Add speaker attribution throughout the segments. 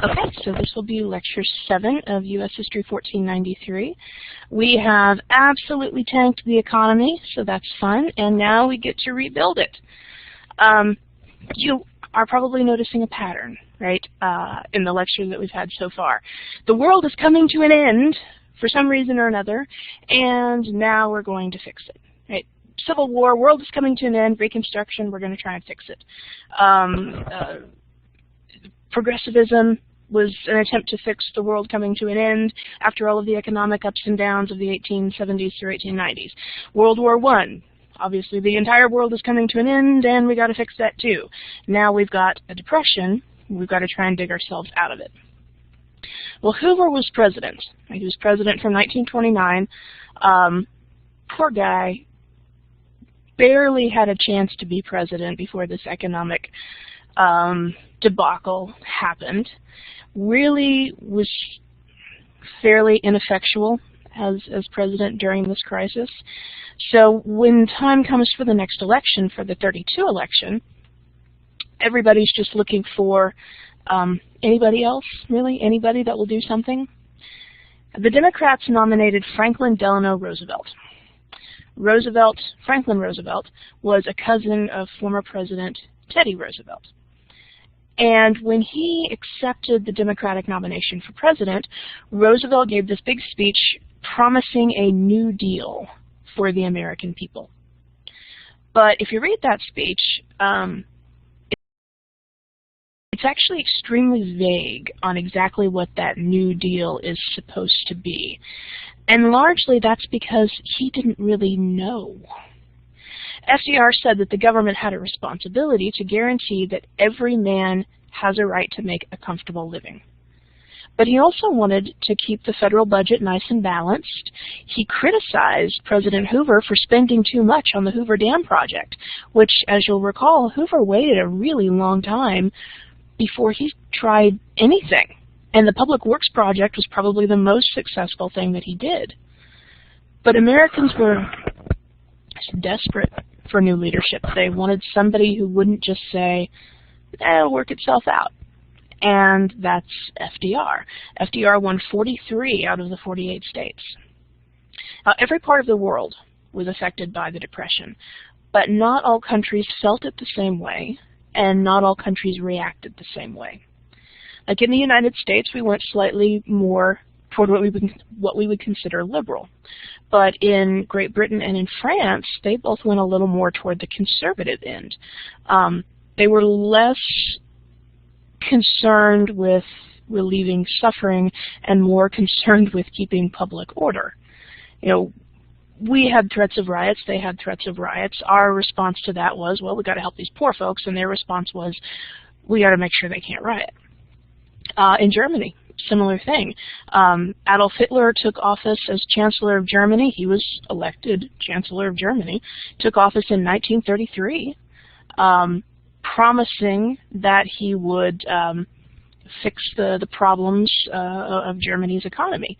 Speaker 1: Okay, so this will be Lecture 7 of U.S. History 1493. We have absolutely tanked the economy, so that's fun, and now we get to rebuild it. You are probably noticing a pattern, right, in the lectures that we've had so far. The world is coming to an end for some reason or another, and now we're going to fix it, right? Civil War, world is coming to an end, Reconstruction, we're going to try and fix it. Progressivism was an attempt to fix the world coming to an end after all of the economic ups and downs of the 1870s through 1890s. World War I, obviously the entire world is coming to an end and we got to fix that too. Now we've got a depression, we've got to try and dig ourselves out of it. Well, Hoover was president. He was president from 1929. Poor guy barely had a chance to be president before this economic debacle happened. Really was fairly ineffectual as president during this crisis. So when time comes for the next election, for the 32 election, everybody's just looking for anybody else, really, anybody that will do something. The Democrats nominated Franklin Delano Roosevelt. Franklin Roosevelt, was a cousin of former President Teddy Roosevelt. And when he accepted the Democratic nomination for president, Roosevelt gave this big speech promising a New Deal for the American people. But if you read that speech, it's actually extremely vague on exactly what that New Deal is supposed to be. And largely that's because he didn't really know. FDR said that the government had a responsibility to guarantee that every man has a right to make a comfortable living. But he also wanted to keep the federal budget nice and balanced. He criticized President Hoover for spending too much on the Hoover Dam project, which, as you'll recall, Hoover waited a really long time before he tried anything. And the Public Works project was probably the most successful thing that he did. But Americans were desperate for new leadership. They wanted somebody who wouldn't just say, it'll work itself out. And that's FDR. FDR won 43 out of the 48 states. Now, every part of the world was affected by the Depression, but not all countries felt it the same way, and not all countries reacted the same way. Like in the United States, we went slightly more toward what we would consider liberal. But in Great Britain and in France, they both went a little more toward the conservative end. They were less concerned with relieving suffering and more concerned with keeping public order. You know, we had threats of riots, they had threats of riots. Our response to that was, well, we got to help these poor folks, and their response was, we got to make sure they can't riot. In Germany, similar thing. Adolf Hitler took office as Chancellor of Germany. He was elected Chancellor of Germany. Took office in 1933, promising that he would fix the problems of Germany's economy.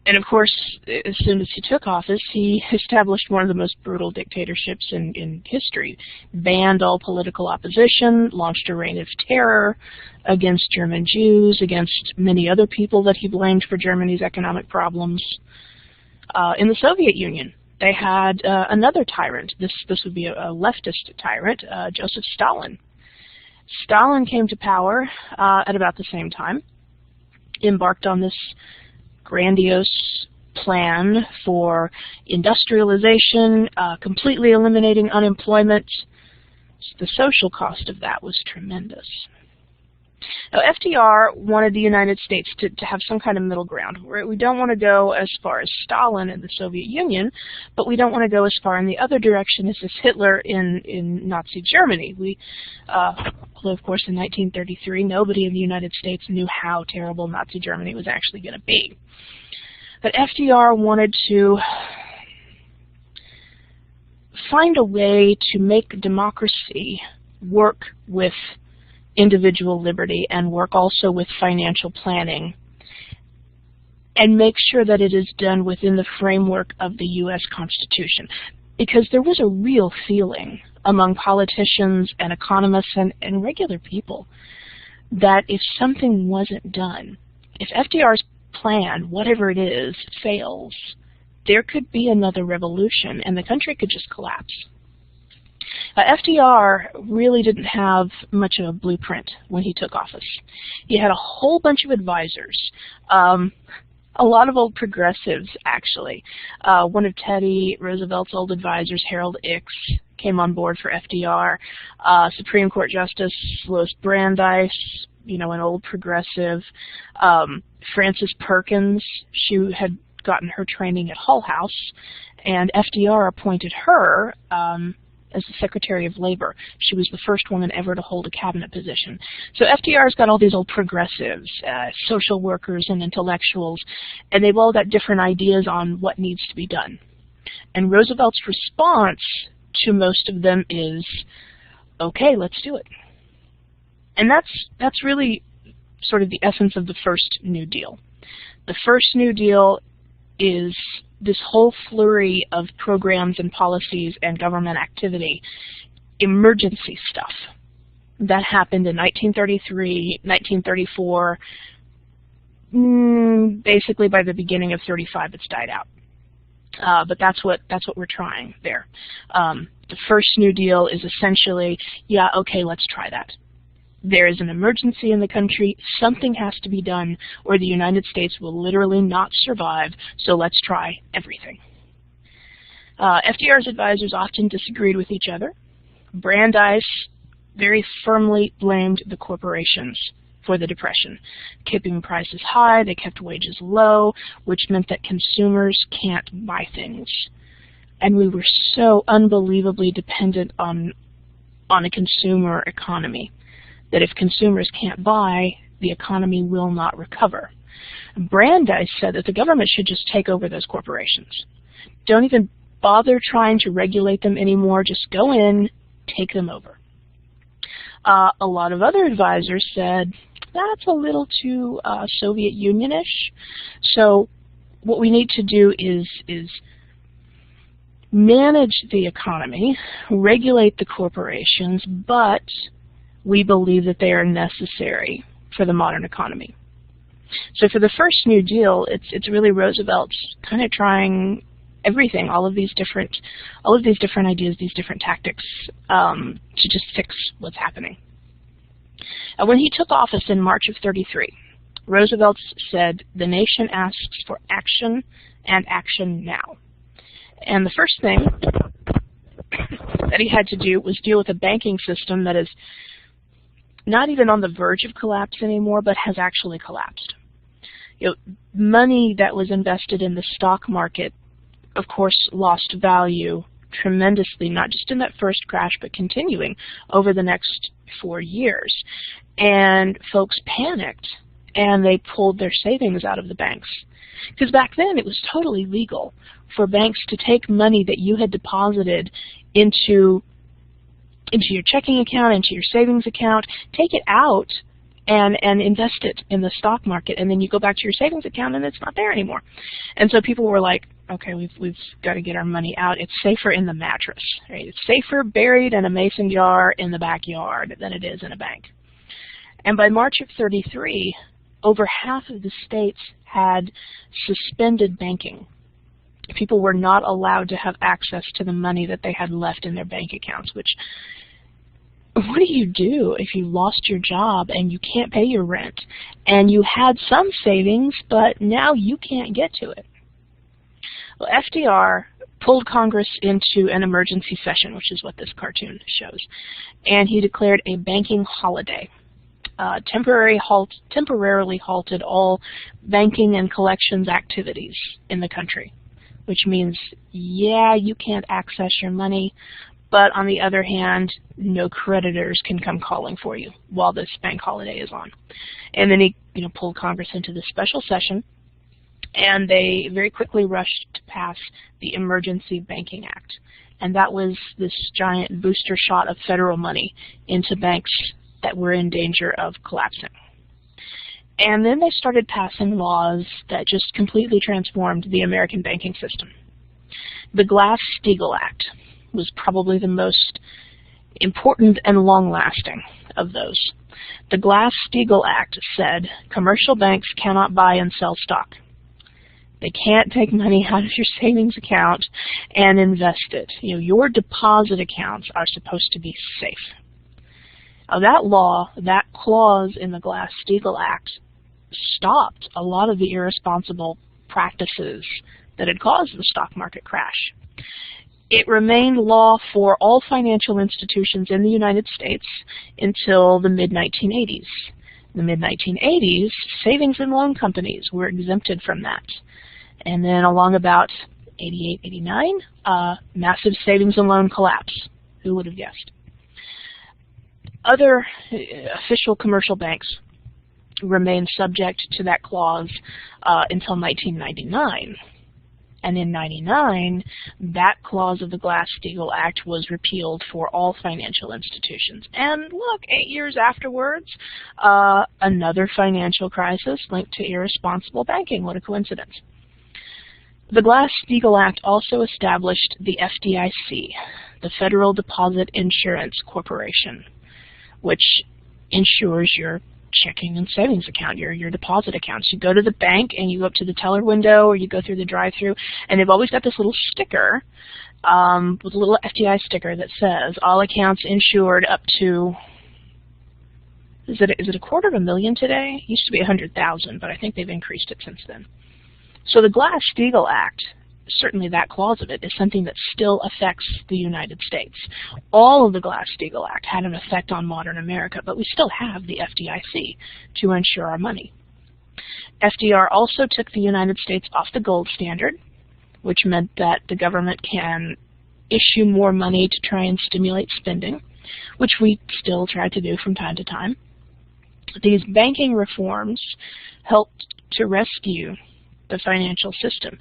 Speaker 1: And of course, as soon as he took office, he established one of the most brutal dictatorships in history, banned all political opposition, launched a reign of terror against German Jews, against many other people that he blamed for Germany's economic problems. In the Soviet Union, they had another tyrant. This would be a leftist tyrant, Joseph Stalin. Stalin came to power at about the same time, embarked on this grandiose plan for industrialization, completely eliminating unemployment. The social cost of that was tremendous. Now, FDR wanted the United States to have some kind of middle ground. We don't want to go as far as Stalin in the Soviet Union, but we don't want to go as far in the other direction as this Hitler in Nazi Germany. Although, of course, in 1933, nobody in the United States knew how terrible Nazi Germany was actually going to be. But FDR wanted to find a way to make democracy work with individual liberty and work also with financial planning, and make sure that it is done within the framework of the U.S. Constitution. Because there was a real feeling among politicians and economists and regular people that if something wasn't done, if FDR's plan, whatever it is, fails, there could be another revolution and the country could just collapse. FDR really didn't have much of a blueprint when he took office. He had a whole bunch of advisors, a lot of old progressives, actually. One of Teddy Roosevelt's old advisors, Harold Ickes, came on board for FDR. Supreme Court Justice Louis Brandeis, you know, an old progressive. Frances Perkins, she had gotten her training at Hull House, and FDR appointed her as the Secretary of Labor. She was the first woman ever to hold a cabinet position. So FDR's got all these old progressives, social workers and intellectuals, and they've all got different ideas on what needs to be done. And Roosevelt's response to most of them is, okay, let's do it. And that's really sort of the essence of the first New Deal. The first New Deal is this whole flurry of programs and policies and government activity, emergency stuff, that happened in 1933, 1934. Basically, by the beginning of 35, it's died out. But that's what we're trying there. The first New Deal is essentially, yeah, okay, let's try that. There is an emergency in the country, something has to be done, or the United States will literally not survive, so let's try everything. FDR's advisors often disagreed with each other. Brandeis very firmly blamed the corporations for the Depression. Keeping prices high, they kept wages low, which meant that consumers can't buy things. And we were so unbelievably dependent on a consumer economy that if consumers can't buy, the economy will not recover. Brandeis said that the government should just take over those corporations. Don't even bother trying to regulate them anymore. Just go in, take them over. A lot of other advisors said, that's a little too Soviet Union-ish. So what we need to do is manage the economy, regulate the corporations, but we believe that they are necessary for the modern economy. So for the first New Deal, it's really Roosevelt's kind of trying everything, all of these different ideas, these different tactics to just fix what's happening. When he took office in March of '33, Roosevelt said, "The nation asks for action and action now." And the first thing that he had to do was deal with a banking system that is not even on the verge of collapse anymore, but has actually collapsed. You know, money that was invested in the stock market, of course, lost value tremendously, not just in that first crash, but continuing over the next 4 years. And folks panicked, and they pulled their savings out of the banks. Because back then, it was totally legal for banks to take money that you had deposited into your checking account, into your savings account, take it out and invest it in the stock market, and then you go back to your savings account and it's not there anymore. And so people were like, okay, we've got to get our money out. It's safer in the mattress, right? It's safer buried in a mason jar in the backyard than it is in a bank. And by March of '33, over half of the states had suspended banking. People were not allowed to have access to the money that they had left in their bank accounts, which, what do you do if you lost your job and you can't pay your rent and you had some savings, but now you can't get to it? Well, FDR pulled Congress into an emergency session, which is what this cartoon shows, and he declared a banking holiday. Temporarily halted all banking and collections activities in the country, which means, yeah, you can't access your money, but on the other hand, no creditors can come calling for you while this bank holiday is on. And then he pulled Congress into this special session, and they very quickly rushed to pass the Emergency Banking Act. And that was this giant booster shot of federal money into banks that were in danger of collapsing. And then they started passing laws that just completely transformed the American banking system. The Glass-Steagall Act was probably the most important and long-lasting. of those. The Glass-Steagall Act said commercial banks cannot buy and sell stock. They can't take money out of your savings account and invest it. Your deposit accounts are supposed to be safe. Now, that law, that clause in the Glass-Steagall Act, stopped a lot of the irresponsible practices that had caused the stock market crash. It remained law for all financial institutions in the United States until the mid-1980s. In the mid-1980s, savings and loan companies were exempted from that. And then along about 88, 89, massive savings and loan collapse. Who would have guessed? Other official commercial banks remained subject to that clause until 1999. And in 99, that clause of the Glass-Steagall Act was repealed for all financial institutions. And look, 8 years afterwards, another financial crisis linked to irresponsible banking. What a coincidence. The Glass-Steagall Act also established the FDIC, the Federal Deposit Insurance Corporation, which insures your checking and savings account, your deposit accounts. You go to the bank and you go up to the teller window or you go through the drive-thru, and they've always got this little sticker with a little FDIC sticker that says all accounts insured up to, is it $250,000 today? It used to be 100,000, but I think they've increased it since then. So the Glass-Steagall Act, certainly that clause of it, is something that still affects the United States. All of the Glass-Steagall Act had an effect on modern America, but we still have the FDIC to insure our money. FDR also took the United States off the gold standard, which meant that the government can issue more money to try and stimulate spending, which we still try to do from time to time. These banking reforms helped to rescue the financial system.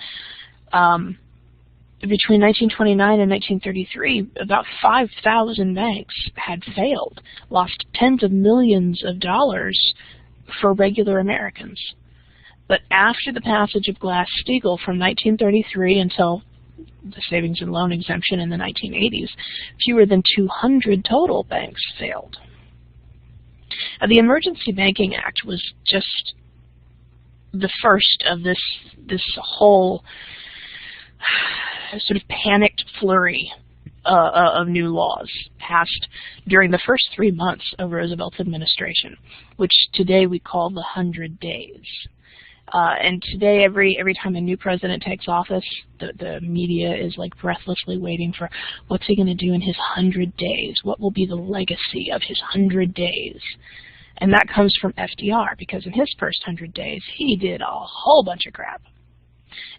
Speaker 1: Between 1929 and 1933, about 5,000 banks had failed, lost tens of millions of dollars for regular Americans. But after the passage of Glass-Steagall from 1933 until the savings and loan exemption in the 1980s, fewer than 200 total banks failed. The Emergency Banking Act was just the first of this whole sort of panicked flurry of new laws passed during the first 3 months of Roosevelt's administration, which today we call the 100 days. And today, every time a new president takes office, the media is like breathlessly waiting for what's he going to do in his 100 days? What will be the legacy of his 100 days? And that comes from FDR, because in his first 100 days, he did a whole bunch of crap.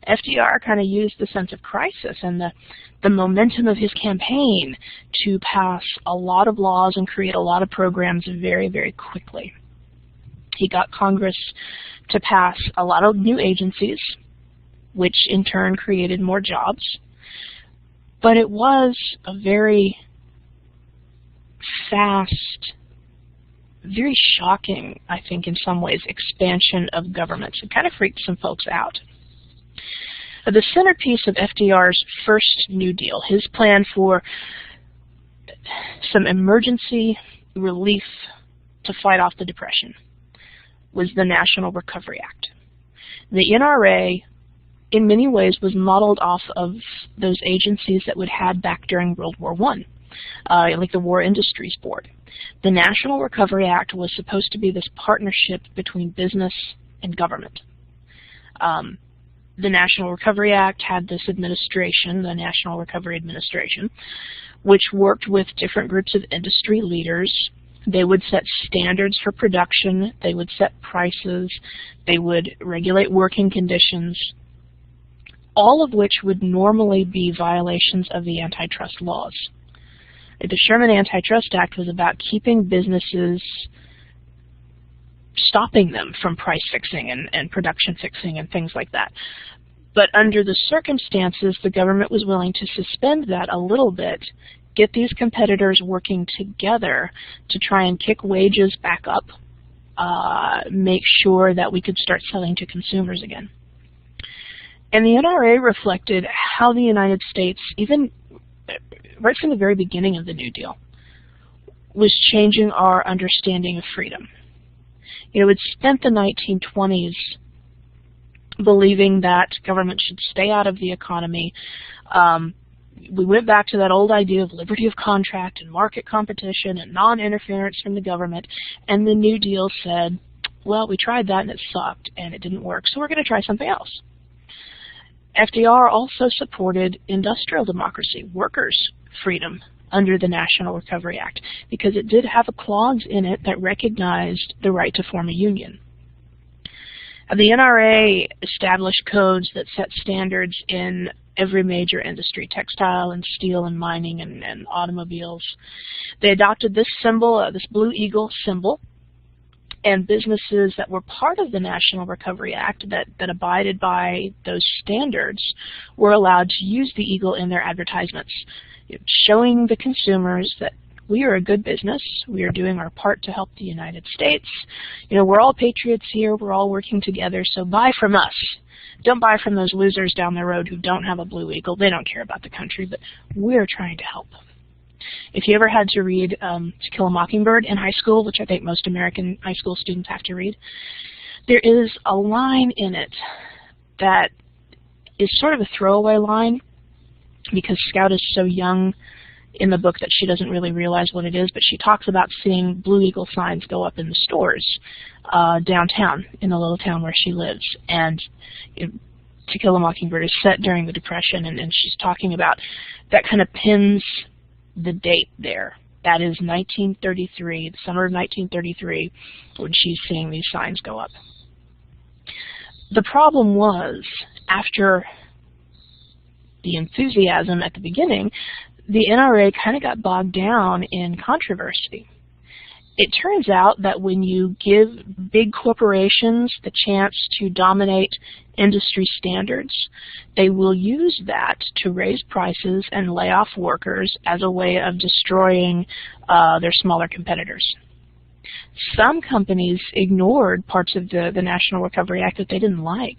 Speaker 1: FDR kind of used the sense of crisis and the momentum of his campaign to pass a lot of laws and create a lot of programs very, very quickly. He got Congress to pass a lot of new agencies, which in turn created more jobs. But it was a very fast, very shocking, I think, in some ways, expansion of government. It kind of freaked some folks out. The centerpiece of FDR's first New Deal, his plan for some emergency relief to fight off the Depression, was the National Recovery Act. The NRA, in many ways, was modeled off of those agencies that we'd had back during World War I, like the War Industries Board. The National Recovery Act was supposed to be this partnership between business and government. The National Recovery Act had this administration, the National Recovery Administration, which worked with different groups of industry leaders. They would set standards for production, they would set prices, they would regulate working conditions, all of which would normally be violations of the antitrust laws. The Sherman Antitrust Act was about keeping businesses, stopping them from price fixing and production fixing and things like that. But under the circumstances, the government was willing to suspend that a little bit, get these competitors working together to try and kick wages back up, make sure that we could start selling to consumers again. And the NRA reflected how the United States, even right from the very beginning of the New Deal, was changing our understanding of freedom. You know, it spent the 1920s believing that government should stay out of the economy. We went back to that old idea of liberty of contract and market competition and non-interference from the government, and the New Deal said, well, we tried that and it sucked and it didn't work, so we're going to try something else. FDR also supported industrial democracy, workers' freedom, under the National Recovery Act, because it did have a clause in it that recognized the right to form a union. The NRA established codes that set standards in every major industry, textile and steel and mining and automobiles. They adopted this symbol, this blue eagle symbol, and businesses that were part of the National Recovery Act that abided by those standards were allowed to use the eagle in their advertisements, showing the consumers that we are a good business, we are doing our part to help the United States. You know, we're all patriots here, we're all working together, so buy from us. Don't buy from those losers down the road who don't have a blue eagle. They don't care about the country, but we're trying to help. If you ever had to read To Kill a Mockingbird in high school, which I think most American high school students have to read, there is a line in it that is sort of a throwaway line, because Scout is so young in the book that she doesn't really realize what it is, but she talks about seeing Blue Eagle signs go up in the stores downtown in the little town where she lives. And To Kill a Mockingbird is set during the Depression, and she's talking about that kind of pins the date there. That is 1933, the summer of 1933, when she's seeing these signs go up. The problem was, after the enthusiasm at the beginning, the NRA kind of got bogged down in controversy. It turns out that when you give big corporations the chance to dominate industry standards, they will use that to raise prices and lay off workers as a way of destroying their smaller competitors. Some companies ignored parts of the National Recovery Act that they didn't like.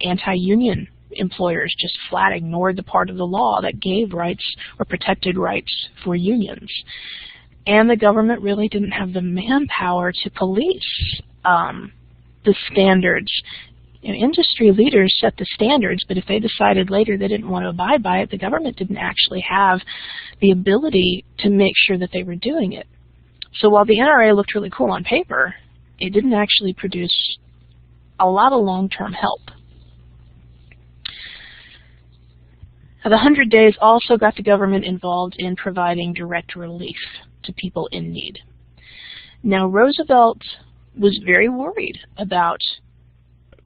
Speaker 1: Anti-union employers just flat ignored the part of the law that gave rights or protected rights for unions. And the government really didn't have the manpower to police the standards. You know, industry leaders set the standards, but if they decided later they didn't want to abide by it, the government didn't actually have the ability to make sure that they were doing it. So while the NRA looked really cool on paper, it didn't actually produce a lot of long-term help. Now, the 100 Days also got the government involved in providing direct relief to people in need. Now, Roosevelt was very worried about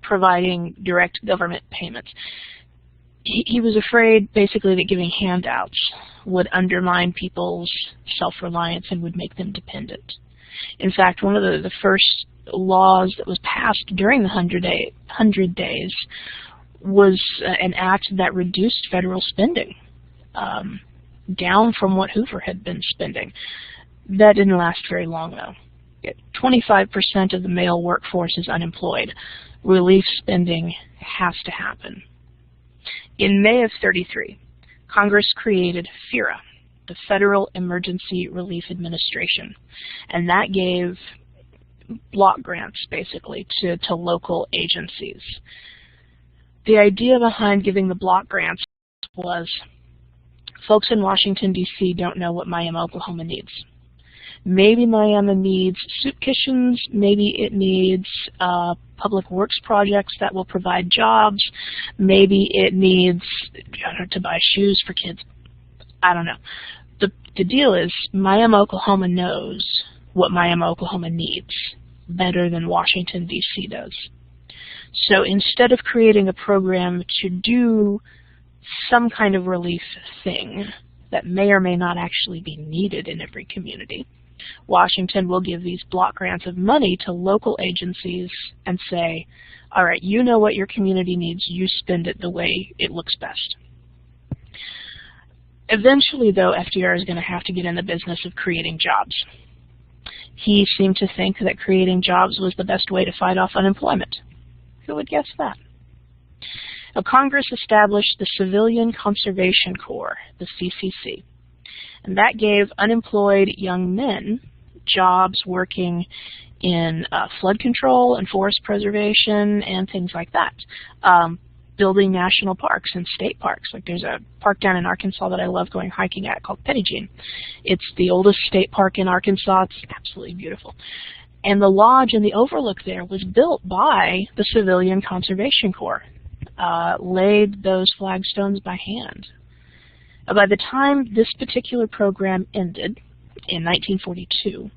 Speaker 1: providing direct government payments. He was afraid, basically, that giving handouts would undermine people's self-reliance and would make them dependent. In fact, one of the first laws that was passed during the 100 Days was an act that reduced federal spending down from what Hoover had been spending. That didn't last very long, though. 25% of the male workforce is unemployed. Relief spending has to happen. In May of '33, Congress created FERA, the Federal Emergency Relief Administration, and that gave block grants, basically, to local agencies. The idea behind giving the block grants was folks in Washington, D.C. don't know what Miami, Oklahoma needs. Maybe Miami needs soup kitchens, maybe it needs public works projects that will provide jobs, maybe it needs to buy shoes for kids. I don't know. The deal is Miami, Oklahoma knows what Miami, Oklahoma needs better than Washington, D.C. does. So instead of creating a program to do some kind of relief thing that may or may not actually be needed in every community, Washington will give these block grants of money to local agencies and say, all right, you know what your community needs, you spend it the way it looks best. Eventually, though, FDR is going to have to get in the business of creating jobs. He seemed to think that creating jobs was the best way to fight off unemployment. Who would guess that? Now, Congress established the Civilian Conservation Corps, the CCC. And that gave unemployed young men jobs working in flood control and forest preservation and things like that. Building national parks and state parks. Like there's a park down in Arkansas that I love going hiking at called Pettigene. It's the oldest state park in Arkansas. It's absolutely beautiful. And the lodge and the overlook there was built by the Civilian Conservation Corps. Laid those flagstones by hand. By the time this particular program ended in 1942,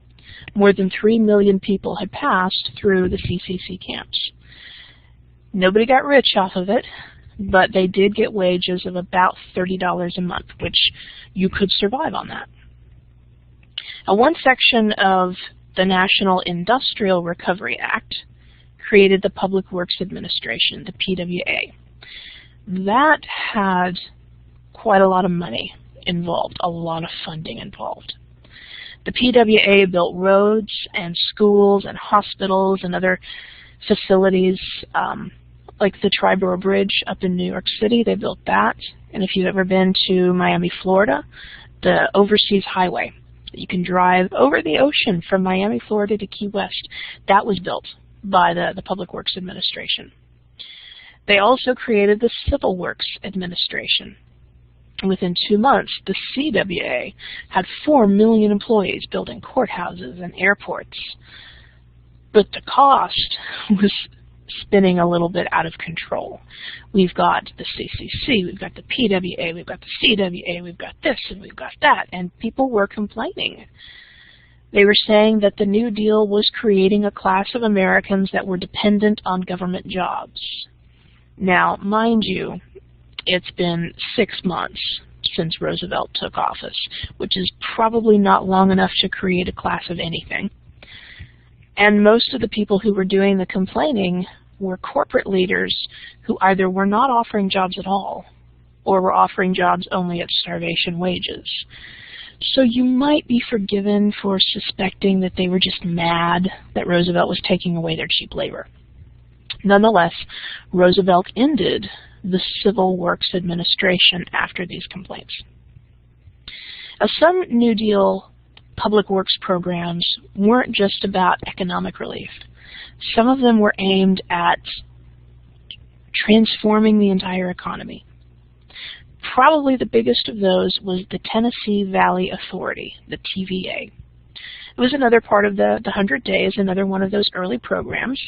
Speaker 1: more than 3 million people had passed through the CCC camps. Nobody got rich off of it, but they did get wages of about $30 a month, which you could survive on that. Now, one section of the National Industrial Recovery Act created the Public Works Administration, the PWA. That had quite a lot of money involved, a lot of funding involved. The PWA built roads and schools and hospitals and other facilities, like the Triborough Bridge up in New York City. They built that. And if you've ever been to Miami, Florida, the overseas highway, you can drive over the ocean from Miami, Florida to Key West. That was built by the Public Works Administration. They also created the Civil Works Administration. Within 2 months, the CWA had 4 million employees building courthouses and airports. But the cost was spinning a little bit out of control. We've got the CCC, we've got the PWA, we've got the CWA, we've got this and we've got that, and people were complaining. They were saying that the New Deal was creating a class of Americans that were dependent on government jobs. Now, mind you, it's been 6 months since Roosevelt took office, which is probably not long enough to create a class of anything. And most of the people who were doing the complaining were corporate leaders who either were not offering jobs at all or were offering jobs only at starvation wages. So you might be forgiven for suspecting that they were just mad that Roosevelt was taking away their cheap labor. Nonetheless, Roosevelt ended the Civil Works Administration after these complaints. Now, some New Deal public works programs weren't just about economic relief. Some of them were aimed at transforming the entire economy. Probably the biggest of those was the Tennessee Valley Authority, the TVA. It was another part of the 100 Days, another one of those early programs.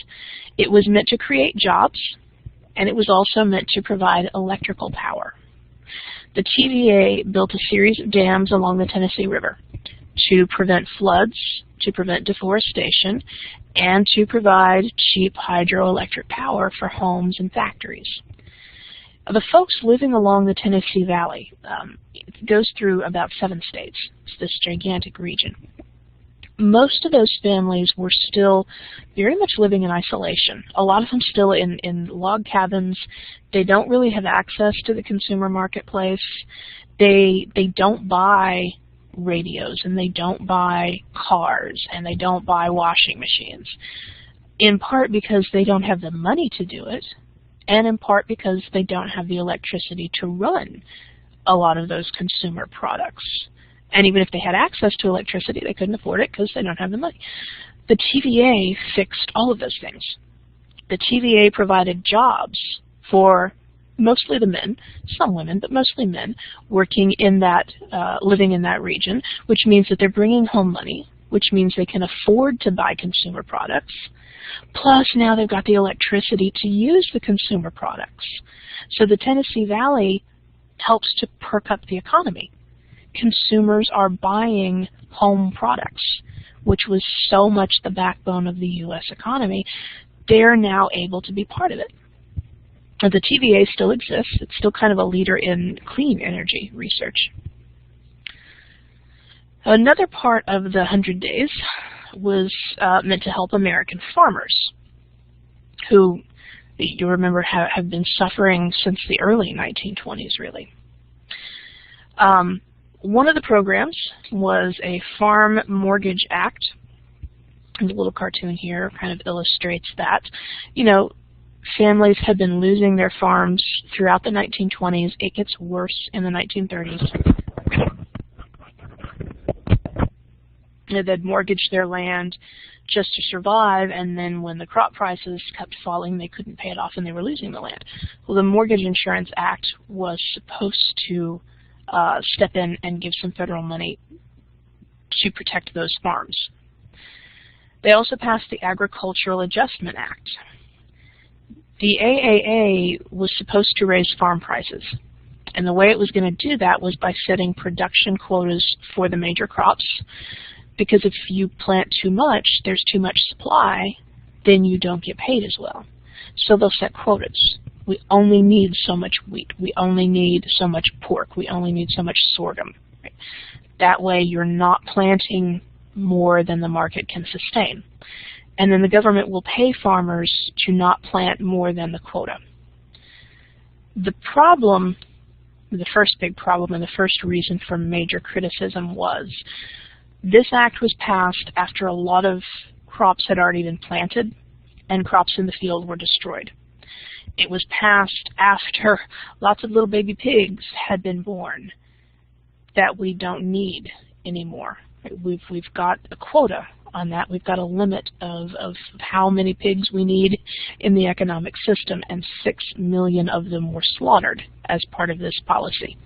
Speaker 1: It was meant to create jobs, and it was also meant to provide electrical power. The TVA built a series of dams along the Tennessee River to prevent floods, to prevent deforestation, and to provide cheap hydroelectric power for homes and factories. The folks living along the Tennessee Valley, it goes through about 7 states. It's this gigantic region. Most of those families were still very much living in isolation. A lot of them still in log cabins. They don't really have access to the consumer marketplace. They don't buy radios, and they don't buy cars, and they don't buy washing machines, in part because they don't have the money to do it, and in part because they don't have the electricity to run a lot of those consumer products. And even if they had access to electricity, they couldn't afford it because they don't have the money. The TVA fixed all of those things. The TVA provided jobs for mostly the men, some women, but mostly men, working in that, living in that region, which means that they're bringing home money, which means they can afford to buy consumer products. Plus, now they've got the electricity to use the consumer products. So the Tennessee Valley helps to perk up the economy. Consumers are buying home products, which was so much the backbone of the U.S. economy. They're now able to be part of it. The TVA still exists. It's still kind of a leader in clean energy research. Another part of the 100 Days was meant to help American farmers who, you remember, have been suffering since the early 1920s, really. One of the programs was a Farm Mortgage Act. And the little cartoon here kind of illustrates that. You know, families had been losing their farms throughout the 1920s. It gets worse in the 1930s. They'd mortgage their land just to survive, and then when the crop prices kept falling, they couldn't pay it off and they were losing the land. Well, the Mortgage Insurance Act was supposed to step in and give some federal money to protect those farms. They also passed the Agricultural Adjustment Act. The AAA was supposed to raise farm prices, and the way it was going to do that was by setting production quotas for the major crops, because if you plant too much, there's too much supply, then you don't get paid as well. So they'll set quotas. We only need so much wheat. We only need so much pork. We only need so much sorghum. Right? That way you're not planting more than the market can sustain. And then the government will pay farmers to not plant more than the quota. The problem, the first big problem and the first reason for major criticism was this act was passed after a lot of crops had already been planted and crops in the field were destroyed. It was passed after lots of little baby pigs had been born that we don't need anymore. We've got a quota on that. We've got a limit of how many pigs we need in the economic system, and 6 million of them were slaughtered as part of this policy.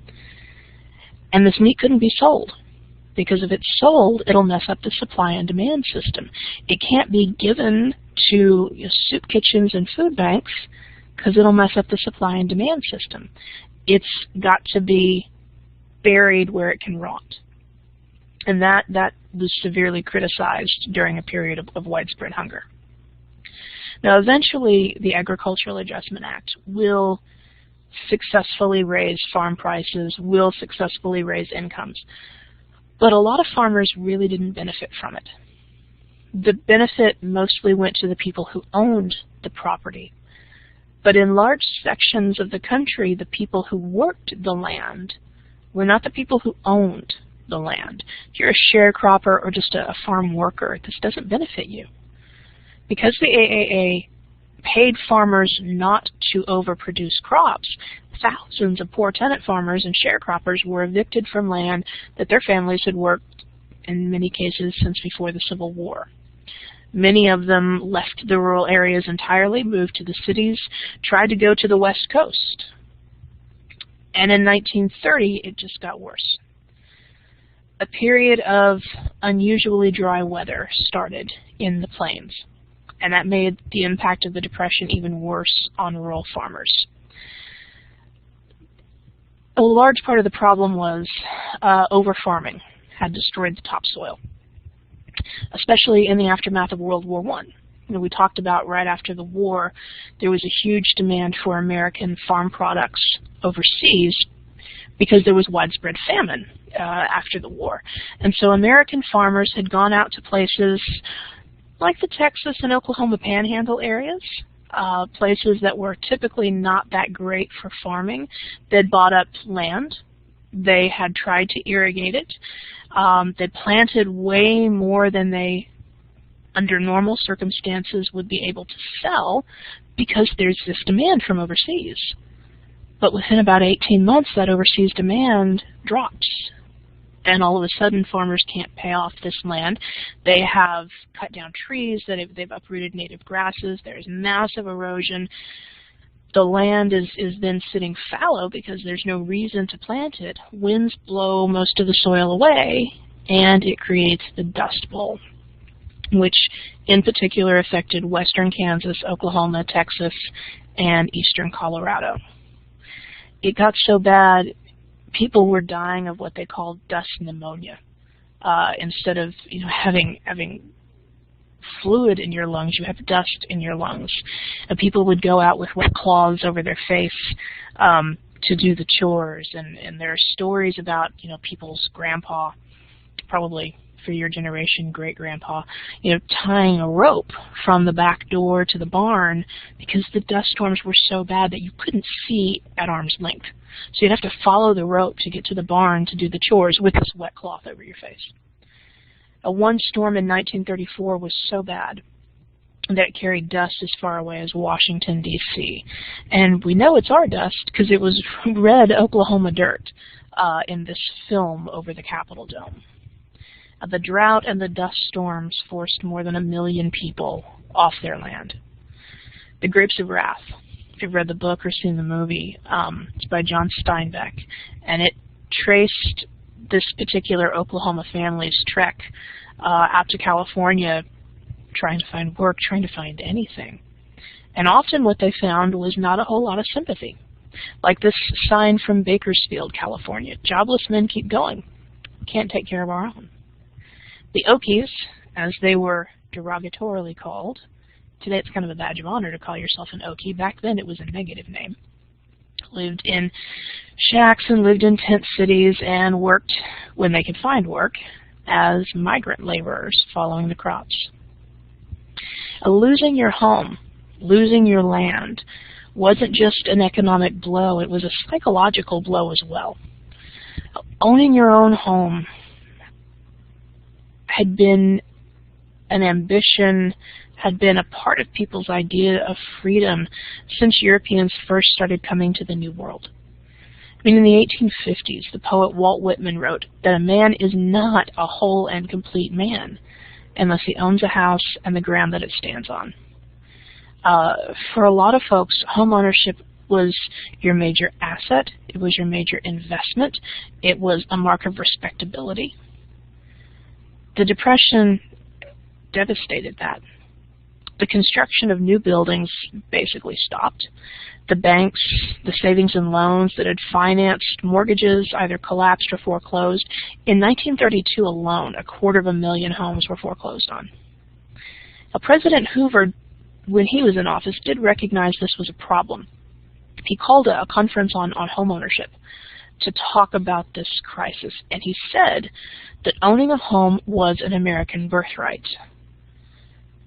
Speaker 1: And this meat couldn't be sold, because if it's sold, it'll mess up the supply and demand system. It can't be given to soup kitchens and food banks, because it'll mess up the supply and demand system. It's got to be buried where it can rot. And that was severely criticized during a period of widespread hunger. Now, eventually, the Agricultural Adjustment Act will successfully raise farm prices, will successfully raise incomes. But a lot of farmers really didn't benefit from it. The benefit mostly went to the people who owned the property. But in large sections of the country, the people who worked the land were not the people who owned the land. If you're a sharecropper or just a farm worker, this doesn't benefit you. Because the AAA paid farmers not to overproduce crops, thousands of poor tenant farmers and sharecroppers were evicted from land that their families had worked, in many cases, since before the Civil War. Many of them left the rural areas entirely, moved to the cities, tried to go to the West Coast. And in 1930, it just got worse. A period of unusually dry weather started in the plains, and that made the impact of the Depression even worse on rural farmers. A large part of the problem was over-farming had destroyed the topsoil, especially in the aftermath of World War I. We talked about right after the war, there was a huge demand for American farm products overseas because there was widespread famine after the war. And so American farmers had gone out to places like the Texas and Oklahoma Panhandle areas, places that were typically not that great for farming. They'd bought up land. They had tried to irrigate it. They planted way more than they, under normal circumstances, would be able to sell because there's this demand from overseas. But within about 18 months, that overseas demand drops. And all of a sudden, farmers can't pay off this land. They have cut down trees, they've uprooted native grasses, there's massive erosion. The land is then sitting fallow because there's no reason to plant it. Winds blow most of the soil away, and it creates the Dust Bowl, which in particular affected western Kansas, Oklahoma, Texas, and eastern Colorado. It got so bad, people were dying of what they called dust pneumonia. Instead of having fluid in your lungs, you have dust in your lungs. And people would go out with wet cloths over their face to do the chores. And there are stories about people's grandpa, probably for your generation, great-grandpa, tying a rope from the back door to the barn because the dust storms were so bad that you couldn't see at arm's length. So you'd have to follow the rope to get to the barn to do the chores with this wet cloth over your face. One storm in 1934 was so bad that it carried dust as far away as Washington, D.C. And we know it's our dust because it was red Oklahoma dirt in this film over the Capitol Dome. The drought and the dust storms forced more than 1 million people off their land. The Grapes of Wrath, if you've read the book or seen the movie, it's by John Steinbeck, and it traced this particular Oklahoma family's trek out to California, trying to find work, trying to find anything. And often what they found was not a whole lot of sympathy. Like this sign from Bakersfield, California, "Jobless men keep going. Can't take care of our own." The Okies, as they were derogatorily called, today it's kind of a badge of honor to call yourself an Okie. Back then it was a negative name. Lived in shacks and lived in tent cities and worked, when they could find work, as migrant laborers following the crops. Losing your home, losing your land, wasn't just an economic blow, it was a psychological blow as well. Owning your own home had been an ambition, had been a part of people's idea of freedom since Europeans first started coming to the New World. I mean, in the 1850s, the poet Walt Whitman wrote that a man is not a whole and complete man unless he owns a house and the ground that it stands on. For a lot of folks, home ownership was your major asset, it was your major investment, it was a mark of respectability. The Depression devastated that. The construction of new buildings basically stopped. The banks, the savings and loans that had financed mortgages either collapsed or foreclosed. In 1932 alone, 250,000 homes were foreclosed on. Now, President Hoover, when he was in office, did recognize this was a problem. He called a conference on home ownership to talk about this crisis, and he said that owning a home was an American birthright.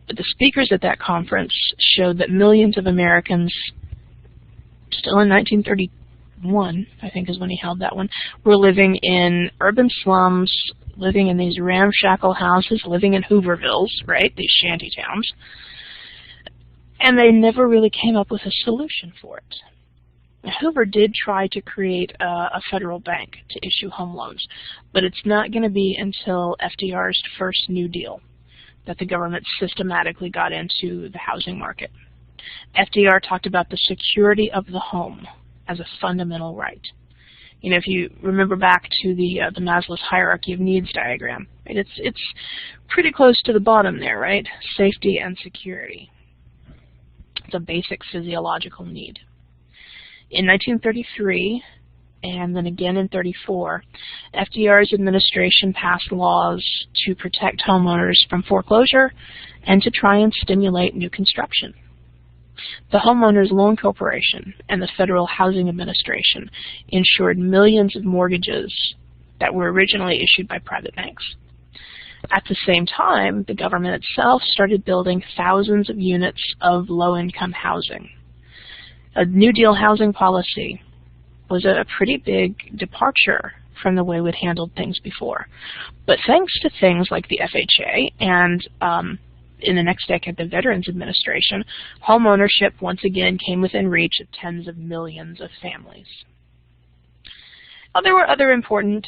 Speaker 1: But the speakers at that conference showed that millions of Americans, still in 1931, I think is when he held that one, were living in urban slums, living in these ramshackle houses, living in Hoovervilles, right, these shanty towns, and they never really came up with a solution for it. Hoover did try to create a federal bank to issue home loans, but it's not going to be until FDR's first New Deal that the government systematically got into the housing market. FDR talked about the security of the home as a fundamental right. You know, if you remember back to the Maslow's hierarchy of needs diagram, right? It's pretty close to the bottom there, right? Safety and security. It's a basic physiological need. In 1933, and then again in 34, FDR's administration passed laws to protect homeowners from foreclosure and to try and stimulate new construction. The Homeowners Loan Corporation and the Federal Housing Administration insured millions of mortgages that were originally issued by private banks. At the same time, the government itself started building thousands of units of low-income housing. A New Deal housing policy was a pretty big departure from the way we'd handled things before. But thanks to things like the FHA and in the next decade the Veterans Administration, home ownership once again came within reach of tens of millions of families. There were other important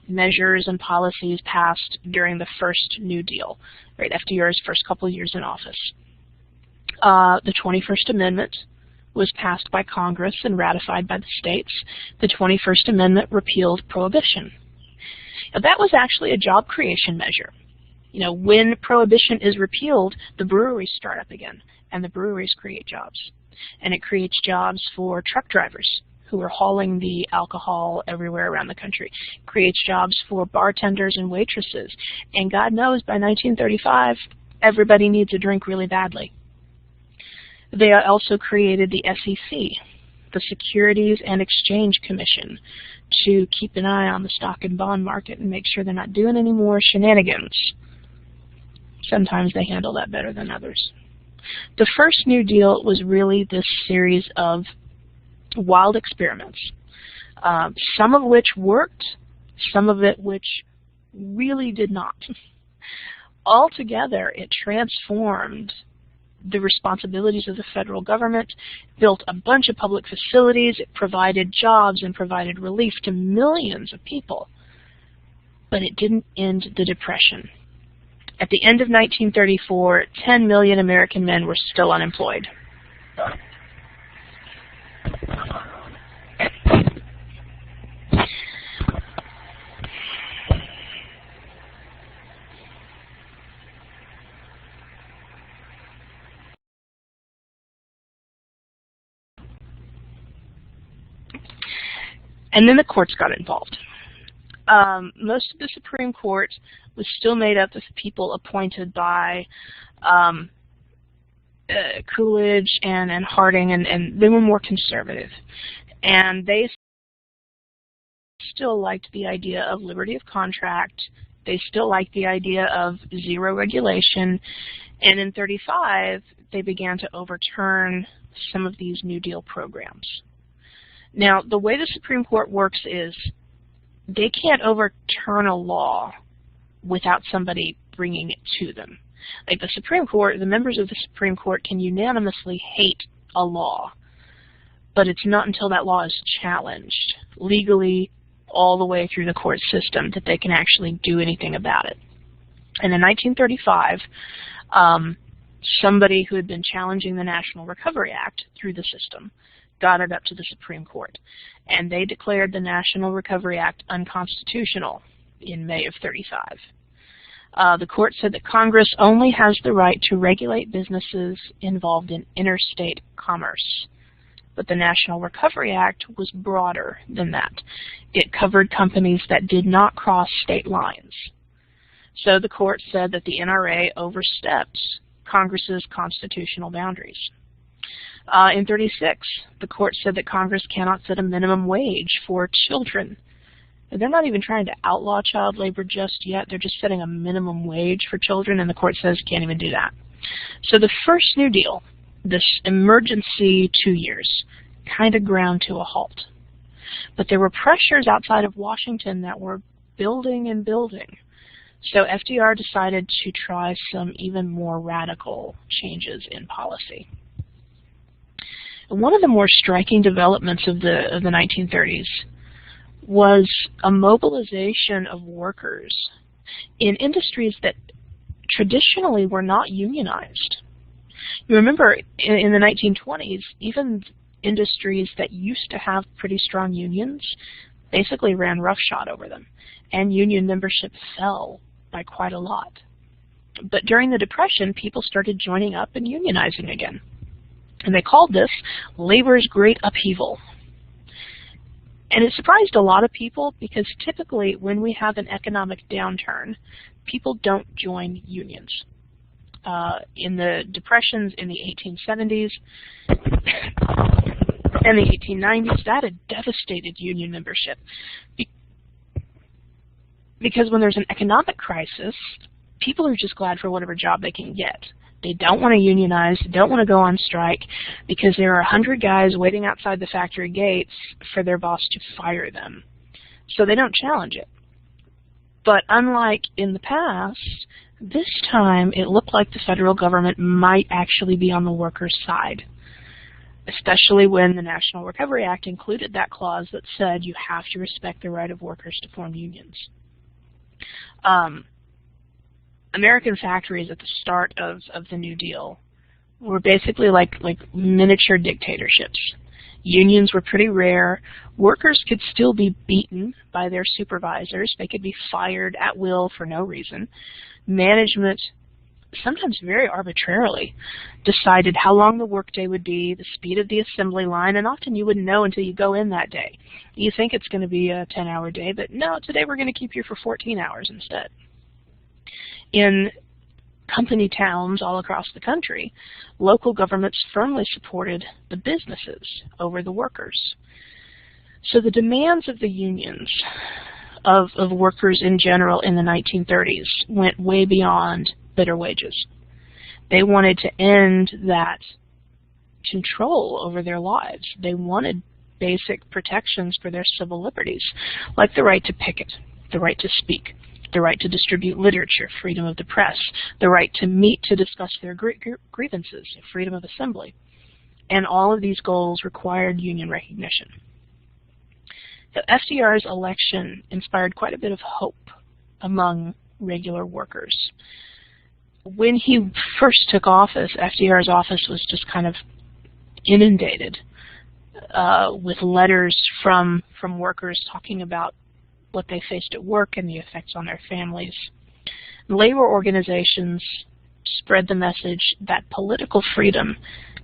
Speaker 1: measures and policies passed during the first New Deal, right, FDR's first couple of years in office. The 21st Amendment was passed by Congress and ratified by the states. The 21st Amendment repealed prohibition. Now, that was actually a job creation measure. You know, when prohibition is repealed, the breweries start up again, and the breweries create jobs. And it creates jobs for truck drivers who are hauling the alcohol everywhere around the country. It creates jobs for bartenders and waitresses. And God knows, by 1935, everybody needs a drink really badly. They also created the SEC, the Securities and Exchange Commission, to keep an eye on the stock and bond market and make sure they're not doing any more shenanigans. Sometimes they handle that better than others. The first New Deal was really this series of wild experiments, some of which worked, some of it which really did not. Altogether, it transformed the responsibilities of the federal government, built a bunch of public facilities, it provided jobs and provided relief to millions of people. but it didn't end the Depression. At the end of 1934, 10 million American men were still unemployed. And then the courts got involved. Most of the Supreme Court was still made up of people appointed by Coolidge and Harding, and they were more conservative. And they still liked the idea of liberty of contract. They still liked the idea of zero regulation. And in 1935, they began to overturn some of these New Deal programs. Now, the way the Supreme Court works is they can't overturn a law without somebody bringing it to them. Like the Supreme Court, the members of the Supreme Court can unanimously hate a law, but it's not until that law is challenged legally all the way through the court system that they can actually do anything about it. And in 1935, somebody who had been challenging the National Recovery Act through the system got it up to the Supreme Court, and they declared the National Recovery Act unconstitutional in May of 1935. The court said that Congress only has the right to regulate businesses involved in interstate commerce. But the National Recovery Act was broader than that. It covered companies that did not cross state lines. So the court said that the NRA overstepped Congress's constitutional boundaries. In 1936, the court said that Congress cannot set a minimum wage for children. They're not even trying to outlaw child labor just yet. They're just setting a minimum wage for children, and the court says can't even do that. So the first New Deal, this emergency 2 years, kind of ground to a halt. But there were pressures outside of Washington that were building and building. So FDR decided to try some even more radical changes in policy. And one of the more striking developments of the 1930s was a mobilization of workers in industries that traditionally were not unionized. You remember in the 1920s, even industries that used to have pretty strong unions basically ran roughshod over them, and union membership fell by quite a lot. But during the Depression, people started joining up and unionizing again. And they called this labor's great upheaval. And it surprised a lot of people because typically when we have an economic downturn, people don't join unions. In the depressions in the 1870s and the 1890s, that had devastated union membership. Because when there's an economic crisis, people are just glad for whatever job they can get. They don't want to unionize, they don't want to go on strike, because there are 100 guys waiting outside the factory gates for their boss to fire them. So they don't challenge it. But unlike in the past, this time it looked like the federal government might actually be on the workers' side, especially when the National Recovery Act included that clause that said you have to respect the right of workers to form unions. American factories at the start of the New Deal were basically like miniature dictatorships. Unions were pretty rare. Workers could still be beaten by their supervisors. They could be fired at will for no reason. Management, sometimes very arbitrarily, decided how long the workday would be, the speed of the assembly line, and often you wouldn't know until you go in that day. You think it's going to be a 10-hour day, but no, today we're going to keep you for 14 hours instead. In company towns all across the country, local governments firmly supported the businesses over the workers. So the demands of the unions, of workers in general in the 1930s, went way beyond better wages. They wanted to end that control over their lives. They wanted basic protections for their civil liberties, like the right to picket, the right to speak, the right to distribute literature, freedom of the press, the right to meet to discuss their grievances, freedom of assembly. And all of these goals required union recognition. So FDR's election inspired quite a bit of hope among regular workers. When he first took office, FDR's office was just kind of inundated with letters from workers talking about what they faced at work and the effects on their families. Labor organizations spread the message that political freedom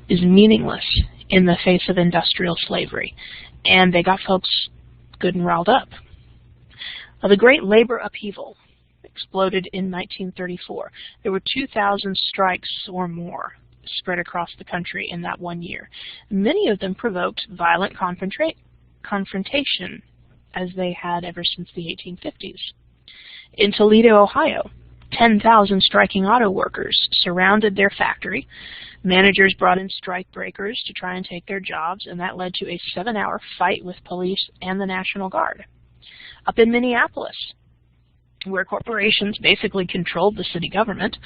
Speaker 1: is meaningless in the face of industrial slavery, and they got folks good and riled up. The Great Labor Upheaval exploded in 1934. There were 2,000 strikes or more spread across the country in that one year. Many of them provoked violent confrontation, as they had ever since the 1850s. In Toledo, Ohio, 10,000 striking auto workers surrounded their factory. Managers brought in strike breakers to try and take their jobs, and that led to a 7-hour fight with police and the National Guard. Up in Minneapolis, where corporations basically controlled the city government,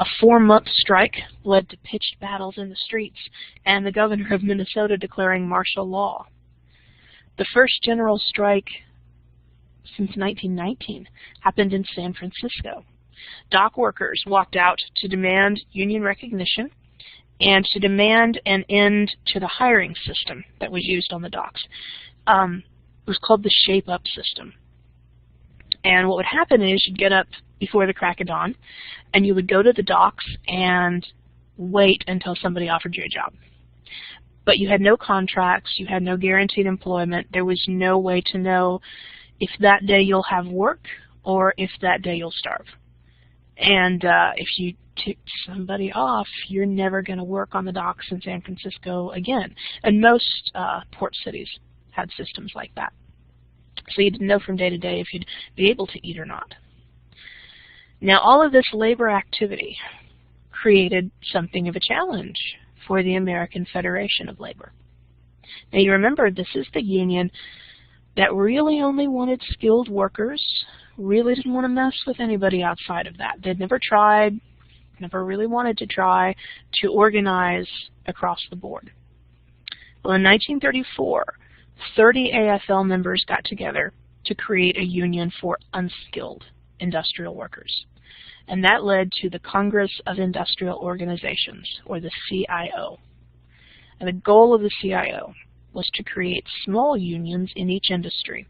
Speaker 1: a 4-month strike led to pitched battles in the streets, and the governor of Minnesota declaring martial law. The first general strike since 1919 happened in San Francisco. Dock workers walked out to demand union recognition and to demand an end to the hiring system that was used on the docks. It was called the shape-up system. And what would happen is you'd get up before the crack of dawn, and you would go to the docks and wait until somebody offered you a job. But you had no contracts, you had no guaranteed employment, there was no way to know if that day you'll have work or if that day you'll starve. And if you ticked somebody off, you're never going to work on the docks in San Francisco again. And most port cities had systems like that. So you didn't know from day to day if you'd be able to eat or not. Now, all of this labor activity created something of a challenge for the American Federation of Labor. Now, you remember, this is the union that really only wanted skilled workers, really didn't want to mess with anybody outside of that. They'd never tried, never really wanted to try to organize across the board. Well, in 1934, 30 AFL members got together to create a union for unskilled industrial workers. And that led to the Congress of Industrial Organizations, or the CIO. And the goal of the CIO was to create small unions in each industry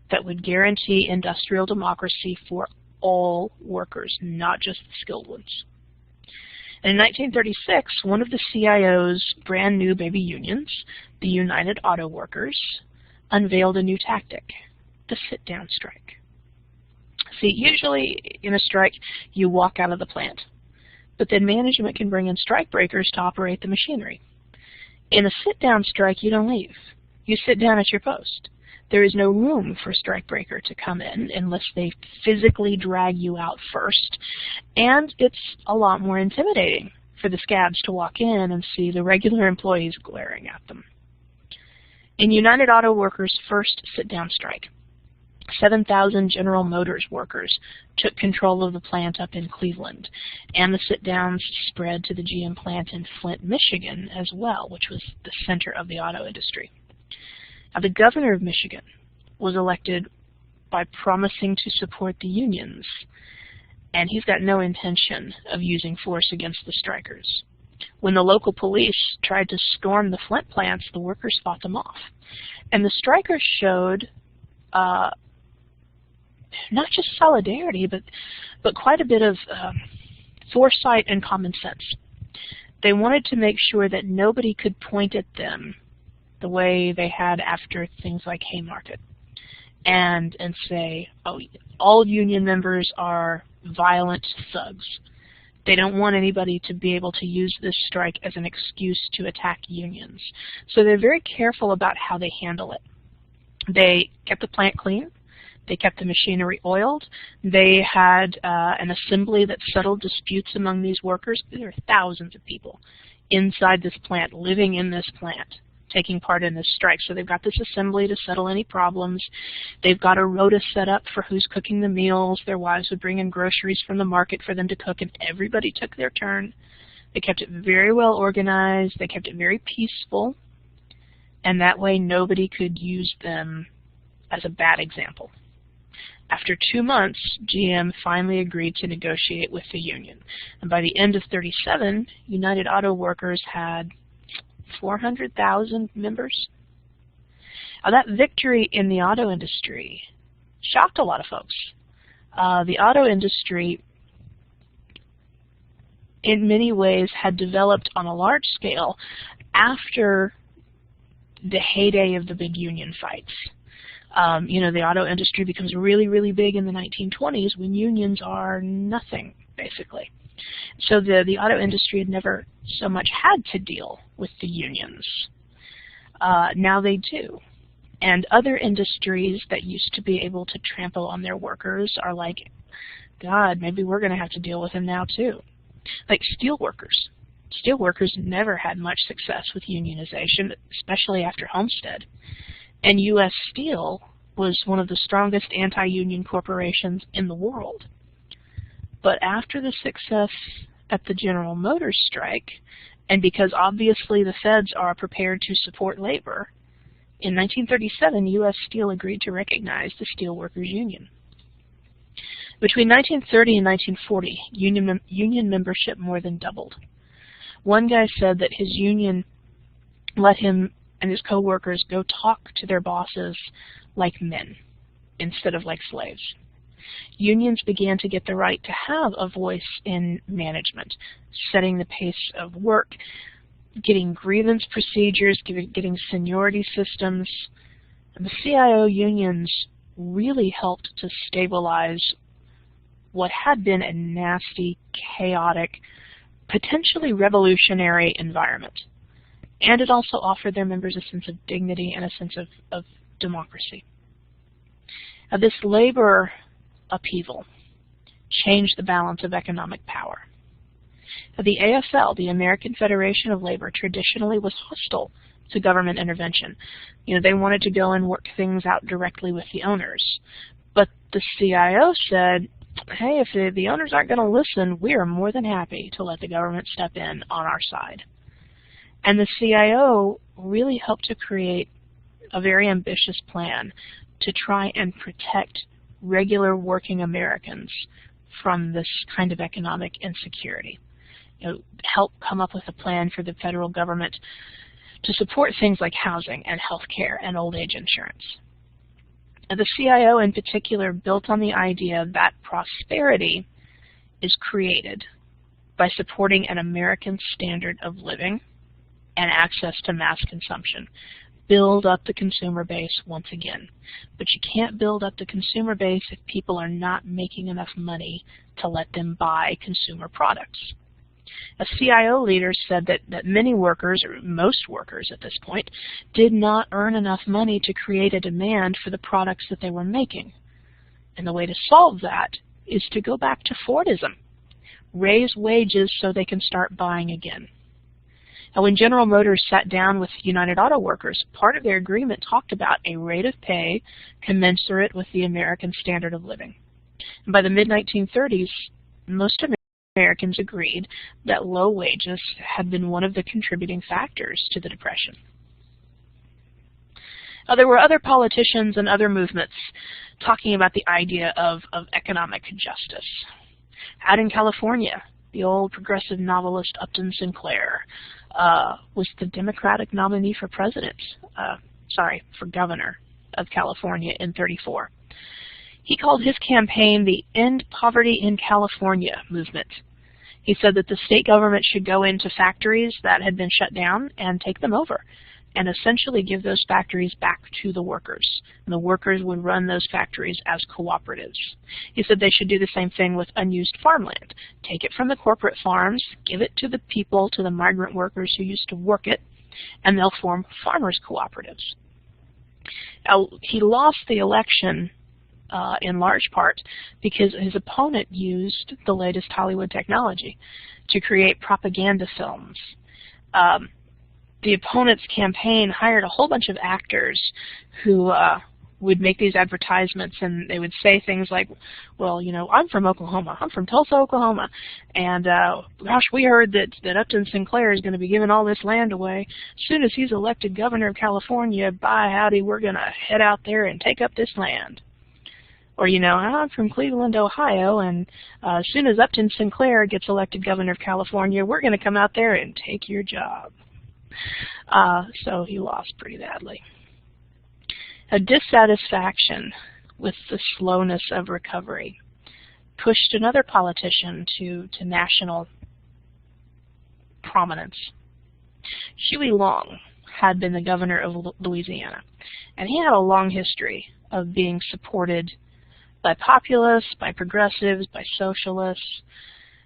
Speaker 1: that would guarantee industrial democracy for all workers, not just the skilled ones. And in 1936, one of the CIO's brand new baby unions, the United Auto Workers, unveiled a new tactic, the sit-down strike. See, usually in a strike, you walk out of the plant, but then management can bring in strike breakers to operate the machinery. In a sit-down strike, you don't leave. You sit down at your post. There is no room for a strike breaker to come in unless they physically drag you out first. And it's a lot more intimidating for the scabs to walk in and see the regular employees glaring at them. In United Auto Workers' first sit-down strike, 7,000 General Motors workers took control of the plant up in Cleveland, and the sit-downs spread to the GM plant in Flint, Michigan as well, which was the center of the auto industry. Now, the governor of Michigan was elected by promising to support the unions, and he's got no intention of using force against the strikers. When the local police tried to storm the Flint plants, the workers fought them off. And the strikers showed not just solidarity, but quite a bit of foresight and common sense. They wanted to make sure that nobody could point at them the way they had after things like Haymarket and say, oh, all union members are violent thugs. They don't want anybody to be able to use this strike as an excuse to attack unions. So they're very careful about how they handle it. They kept the plant clean. They kept the machinery oiled. They had an assembly that settled disputes among these workers. There are thousands of people inside this plant, living in this plant, taking part in this strike. So they've got this assembly to settle any problems. They've got a rota set up for who's cooking the meals. Their wives would bring in groceries from the market for them to cook, and everybody took their turn. They kept it very well organized. They kept it very peaceful, and that way nobody could use them as a bad example. After 2 months, GM finally agreed to negotiate with the union. And by the end of '37, United Auto Workers had 400,000 members. Now, that victory in the auto industry shocked a lot of folks. The auto industry, in many ways, had developed on a large scale after the heyday of the big union fights. The auto industry becomes really, really big in the 1920s when unions are nothing, basically. So the auto industry had never so much had to deal with the unions. Now they do. And other industries that used to be able to trample on their workers are like, God, maybe we're going to have to deal with them now too. Like steelworkers. Steelworkers never had much success with unionization, especially after Homestead. And U.S. Steel was one of the strongest anti-union corporations in the world. But after the success at the General Motors strike, and because obviously the feds are prepared to support labor, in 1937, U.S. Steel agreed to recognize the Steelworkers Union. Between 1930 and 1940, union membership more than doubled. One guy said that his union let him and his co-workers go talk to their bosses like men instead of like slaves. Unions began to get the right to have a voice in management, setting the pace of work, getting grievance procedures, getting seniority systems. And the CIO unions really helped to stabilize what had been a nasty, chaotic, potentially revolutionary environment. And it also offered their members a sense of dignity and a sense of democracy. Now, this labor upheaval changed the balance of economic power. The AFL, the American Federation of Labor, traditionally was hostile to government intervention. They wanted to go and work things out directly with the owners. But the CIO said, hey, if the owners aren't going to listen, we are more than happy to let the government step in on our side. And the CIO really helped to create a very ambitious plan to try and protect regular working Americans from this kind of economic insecurity. Help come up with a plan for the federal government to support things like housing and health care and old age insurance. And the CIO in particular built on the idea that prosperity is created by supporting an American standard of living and access to mass consumption. Build up the consumer base once again. But you can't build up the consumer base if people are not making enough money to let them buy consumer products. A CIO leader said that many workers, or most workers at this point, did not earn enough money to create a demand for the products that they were making. And the way to solve that is to go back to Fordism. Raise wages so they can start buying again. Now, when General Motors sat down with United Auto Workers, part of their agreement talked about a rate of pay commensurate with the American standard of living. And by the mid-1930s, most Americans agreed that low wages had been one of the contributing factors to the Depression. Now, there were other politicians and other movements talking about the idea of economic justice. Out in California, the old progressive novelist Upton Sinclair was the Democratic nominee for for governor of California in '34. He called his campaign the End Poverty in California movement. He said that the state government should go into factories that had been shut down and take them over and essentially give those factories back to the workers. And the workers would run those factories as cooperatives. He said they should do the same thing with unused farmland. Take it from the corporate farms, give it to the people, to the migrant workers who used to work it, and they'll form farmers' cooperatives. Now, he lost the election in large part because his opponent used the latest Hollywood technology to create propaganda films. The opponent's campaign hired a whole bunch of actors who would make these advertisements, and they would say things like, well, I'm from Oklahoma. I'm from Tulsa, Oklahoma. And gosh, we heard that Upton Sinclair is going to be giving all this land away. As soon as he's elected governor of California, by howdy, we're going to head out there and take up this land. Or, I'm from Cleveland, Ohio, and as soon as Upton Sinclair gets elected governor of California, we're going to come out there and take your job. So he lost pretty badly. A dissatisfaction with the slowness of recovery pushed another politician to national prominence. Huey Long had been the governor of Louisiana, and he had a long history of being supported by populists, by progressives, by socialists.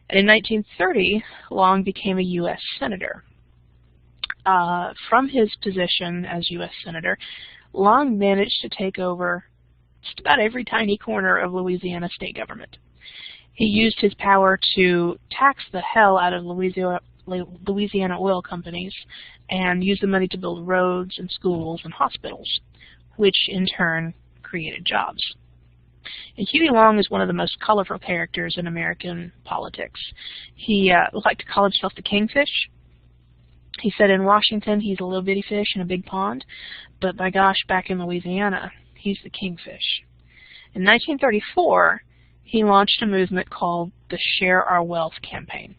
Speaker 1: And in 1930, Long became a U.S. Senator. From his position as U.S. Senator, Long managed to take over just about every tiny corner of Louisiana state government. He used his power to tax the hell out of Louisiana oil companies and use the money to build roads and schools and hospitals, which in turn created jobs. And Huey Long is one of the most colorful characters in American politics. He liked to call himself the kingfish. He said in Washington he's a little bitty fish in a big pond, but by gosh, back in Louisiana, he's the kingfish. In 1934, he launched a movement called the Share Our Wealth campaign.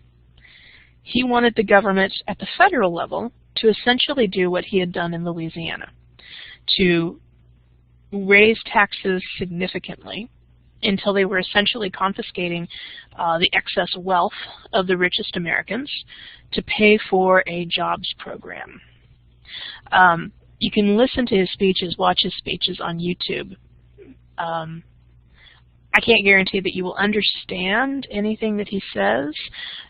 Speaker 1: He wanted the government at the federal level to essentially do what he had done in Louisiana, to raise taxes significantly until they were essentially confiscating the excess wealth of the richest Americans to pay for a jobs program. You can listen to his speeches, watch his speeches on YouTube. I can't guarantee that you will understand anything that he says.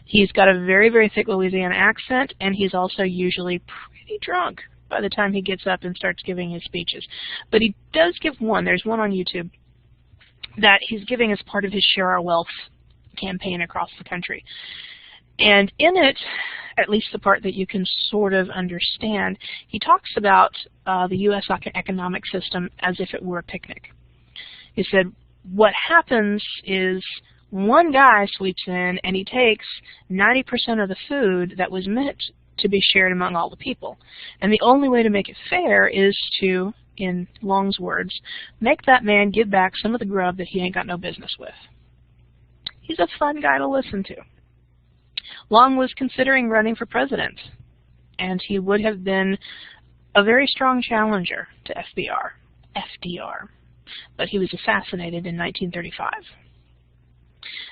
Speaker 1: He's got a very, very thick Louisiana accent, and he's also usually pretty drunk by the time he gets up and starts giving his speeches. But he does give one. There's one on YouTube that he's giving as part of his Share Our Wealth campaign across the country. And in it, at least the part that you can sort of understand, he talks about the U.S. economic system as if it were a picnic. He said, what happens is one guy sweeps in and he takes 90% of the food that was meant to be shared among all the people. And the only way to make it fair is to, in Long's words, make that man give back some of the grub that he ain't got no business with. He's a fun guy to listen to. Long was considering running for president, and he would have been a very strong challenger to FDR, but he was assassinated in 1935.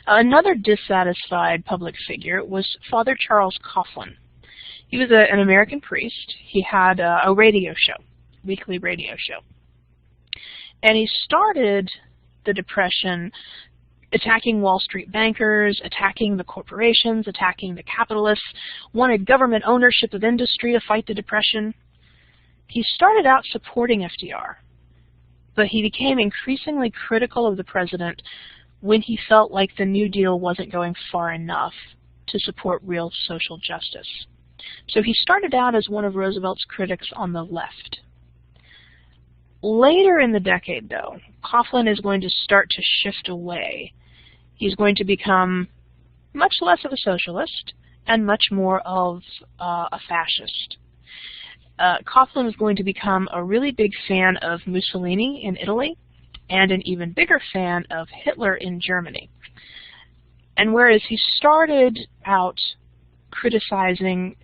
Speaker 1: Another dissatisfied public figure was Father Charles Coughlin. He was an American priest. He had a radio show, weekly radio show. And he started the Depression attacking Wall Street bankers, attacking the corporations, attacking the capitalists, wanted government ownership of industry to fight the Depression. He started out supporting FDR, but he became increasingly critical of the president when he felt like the New Deal wasn't going far enough to support real social justice. So he started out as one of Roosevelt's critics on the left. Later in the decade, though, Coughlin is going to start to shift away. He's going to become much less of a socialist and much more of a fascist. Coughlin is going to become a really big fan of Mussolini in Italy and an even bigger fan of Hitler in Germany. And whereas he started out criticizing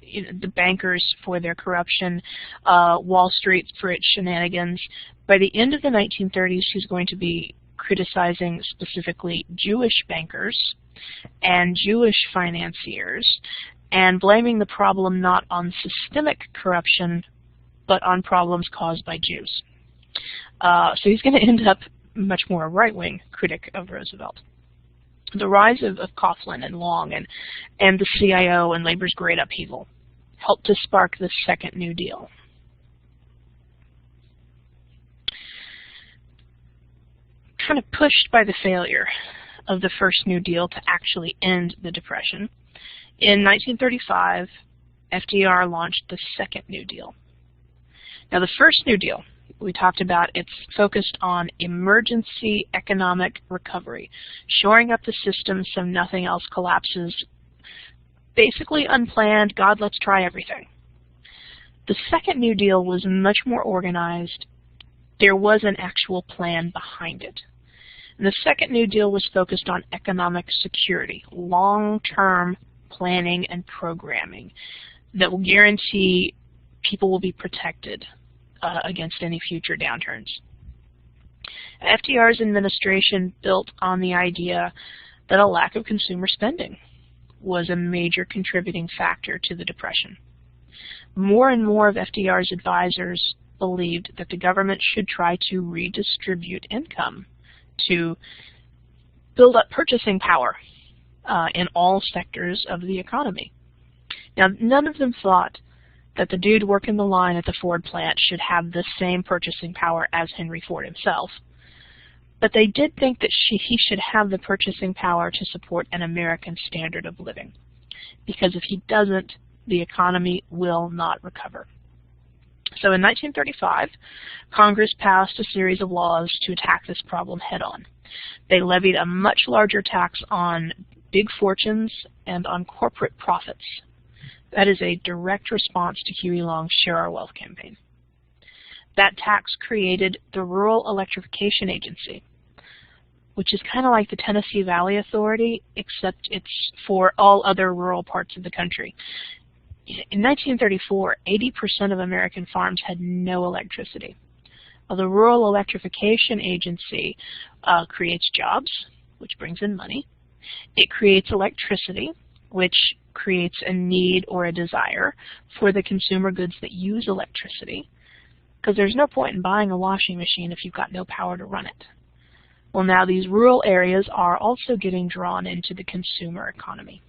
Speaker 1: the bankers for their corruption, Wall Street for its shenanigans, by the end of the 1930s he's going to be criticizing specifically Jewish bankers and Jewish financiers and blaming the problem not on systemic corruption but on problems caused by Jews. So he's going to end up much more a right-wing critic of Roosevelt. The rise of Coughlin and Long and the CIO and labor's great upheaval helped to spark the second New Deal. Kind of pushed by the failure of the first New Deal to actually end the Depression, in 1935, FDR launched the second New Deal. Now, the first New Deal we talked about, it's focused on emergency economic recovery, shoring up the system so nothing else collapses. Basically unplanned, God, let's try everything. The second New Deal was much more organized. There was an actual plan behind it. And the second New Deal was focused on economic security, long-term planning and programming that will guarantee people will be protected against any future downturns. FDR's administration built on the idea that a lack of consumer spending was a major contributing factor to the Depression. More and more of FDR's advisors believed that the government should try to redistribute income to build up purchasing power in all sectors of the economy. Now, none of them thought that the dude working the line at the Ford plant should have the same purchasing power as Henry Ford himself. But they did think that he should have the purchasing power to support an American standard of living. Because if he doesn't, the economy will not recover. So in 1935, Congress passed a series of laws to attack this problem head-on. They levied a much larger tax on big fortunes and on corporate profits. That is a direct response to Huey Long's Share Our Wealth campaign. That tax created the Rural Electrification Agency, which is kind of like the Tennessee Valley Authority, except it's for all other rural parts of the country. In 1934, 80% of American farms had no electricity. Well, the Rural Electrification Agency creates jobs, which brings in money. It creates electricity, which creates a need or a desire for the consumer goods that use electricity, because there's no point in buying a washing machine if you've got no power to run it. Well, now these rural areas are also getting drawn into the consumer economy.